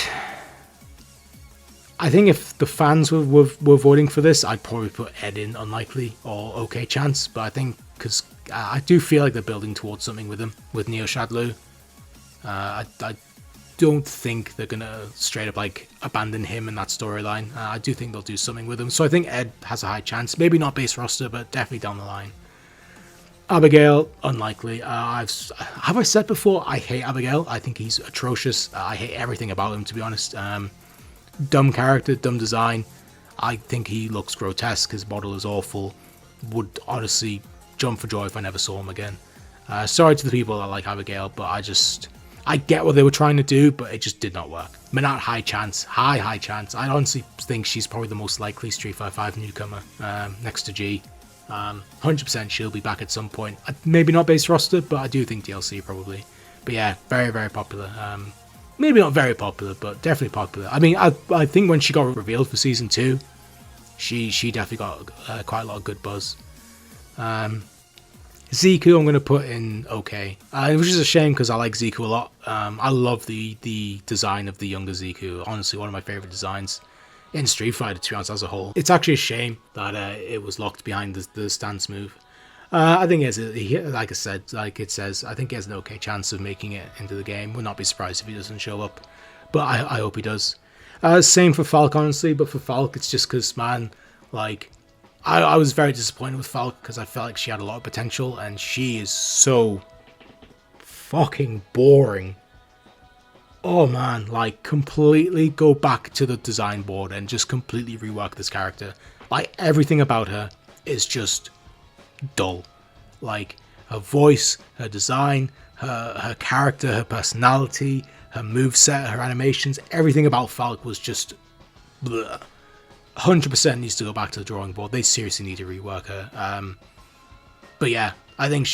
I think if the fans were voting for this, I'd probably put Ed in unlikely or okay chance. But I think, because I do feel like they're building towards something with him, with Neo Shadlu. I don't think they're gonna straight up like abandon him in that storyline. I do think they'll do something with him. So I think Ed has a high chance. Maybe not base roster, but definitely down the line. Abigail, unlikely. Have I said before, I hate Abigail. I think he's atrocious. I hate everything about him, to be honest. Dumb character, dumb design. I think he looks grotesque. His model is awful. Would honestly jump for joy if I never saw him again. Sorry to the people that like Abigail, but I get what they were trying to do, but it just did not work. Manat, high chance. High chance. I honestly think she's probably the most likely Street Fighter 5 newcomer, next to G. 100% she'll be back at some point. Maybe not base roster, but I do think DLC probably. But yeah, very, very popular. Maybe not very popular, but definitely popular. I mean, I think when she got revealed for Season 2, she definitely got quite a lot of good buzz. Ziku I'm going to put in okay, which is a shame because I like Ziku a lot. I love the design of the younger Ziku. Honestly, one of my favourite designs in Street Fighter, to be honest, as a whole. It's actually a shame that it was locked behind the stance move. I think like I said, like it says, I think he has an okay chance of making it into the game. Would not be surprised if he doesn't show up, but I hope he does. Same for Falk, honestly, but for Falk, it's just because, man, like, I was very disappointed with Falk because I felt like she had a lot of potential, and she is so fucking boring. Oh man, like, completely go back to the design board and just completely rework this character. Like, everything about her is just dull. Like, her voice, her design, her character, her personality, her moveset, her animations, everything about Falk was just bleh. 100% needs to go back to the drawing board. They seriously need to rework her. But yeah, I think,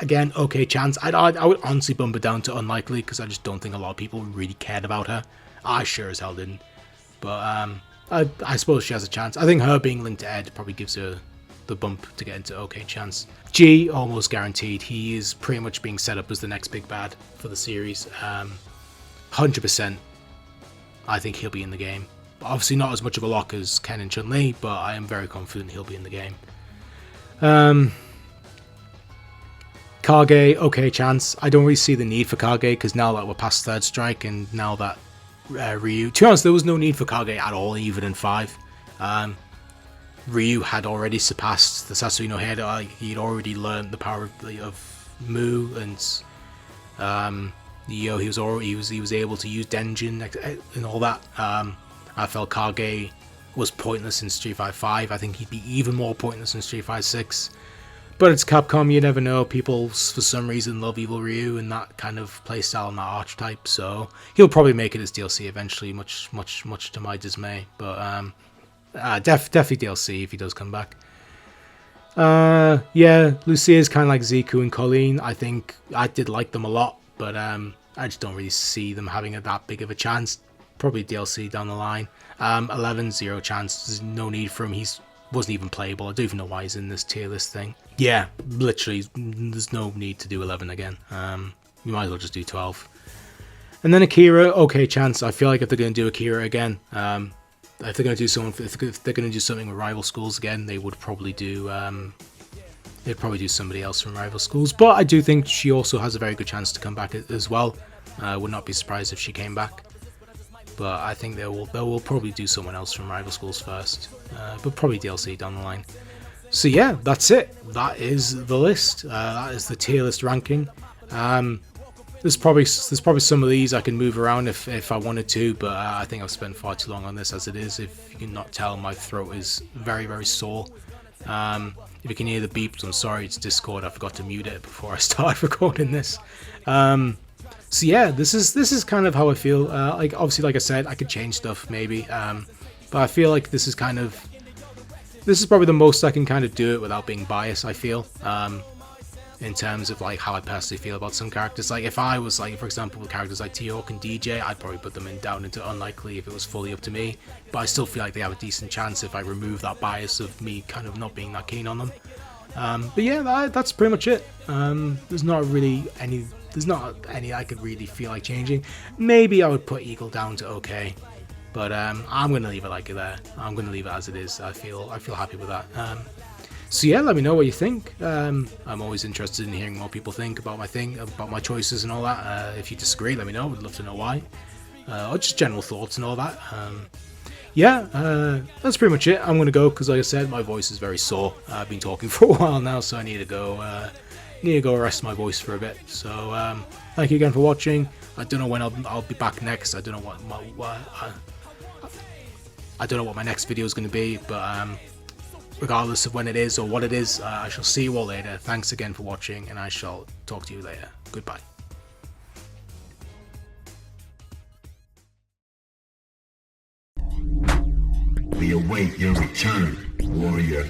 again, okay chance. I would honestly bump it down to unlikely because I just don't think a lot of people really cared about her. I sure as hell didn't. But I suppose she has a chance. I think her being linked to Ed probably gives her the bump to get into okay chance. G, almost guaranteed. He is pretty much being set up as the next big bad for the series. 100%. I think he'll be in the game. Obviously not as much of a lock as Ken and Chun-Li, but I am very confident he'll be in the game. Kage, okay chance. I don't really see the need for Kage because now that we're past Third Strike and now that Ryu... To be honest, there was no need for Kage at all, even in 5. Ryu had already surpassed the Sasui no Head. He'd already learned the power of Mu, and he was able to use Denjin and all that. I felt Kage was pointless in Street Fighter 5. I think he'd be even more pointless in Street Fighter 6. But it's Capcom, you never know. People, for some reason, love Evil Ryu and that kind of playstyle and that archetype. So he'll probably make it as DLC eventually, much to my dismay. But definitely DLC if he does come back. Yeah, Lucia is kind of like Ziku and Colleen. I think I did like them a lot, but I just don't really see them having that big of a chance. Probably DLC down the line. 11, 0 chance. There's no need for him. He wasn't even playable. I don't even know why he's in this tier list thing. Yeah, literally, there's no need to do 11 again. We might as well just do 12. And then Akira, okay chance. I feel like if they're going to do Akira again, if they're going to do something with rival schools again, they would probably do they'd probably do somebody else from rival schools. But I do think she also has a very good chance to come back as well. Would not be surprised if she came back. but I think they will probably do someone else from rival schools first, but probably DLC down the line. So yeah, that's it. That is the list. That is the tier list ranking. There's probably some of these I can move around if I wanted to, but I think I've spent far too long on this as it is. If you can not tell, my throat is very, very sore. If you can hear the beeps, I'm sorry, it's Discord. I forgot to mute it before I started recording this. So yeah, this is kind of how I feel. Like obviously, like I said, I could change stuff maybe, but I feel like this is probably the most I can kind of do it without being biased. I feel. In terms of like how I personally feel about some characters. Like if I was like, for example, with characters like T-Hawk and DJ, I'd probably put them down into unlikely if it was fully up to me, but I still feel like they have a decent chance if I remove that bias of me kind of not being that keen on them. But yeah, that's pretty much it. There's not any I could really feel like changing. Maybe I would put Eagle down to okay, but I'm gonna leave it like it there. I'm gonna leave it as it is. I feel happy with that. So yeah, let me know what you think. I'm always interested in hearing what people think about my choices and all that. If you disagree, let me know. I'd love to know why. Or just general thoughts and all that. Yeah, that's pretty much it. I'm gonna go because, like I said, my voice is very sore. I've been talking for a while now, so I need to go rest my voice for a bit. So thank you again for watching. I don't know when I'll be back next. I don't know what my next video is going to be, but regardless of when it is or what it is, I shall see you all later. Thanks again for watching, and I shall talk to you later. Goodbye. We await your return, warrior.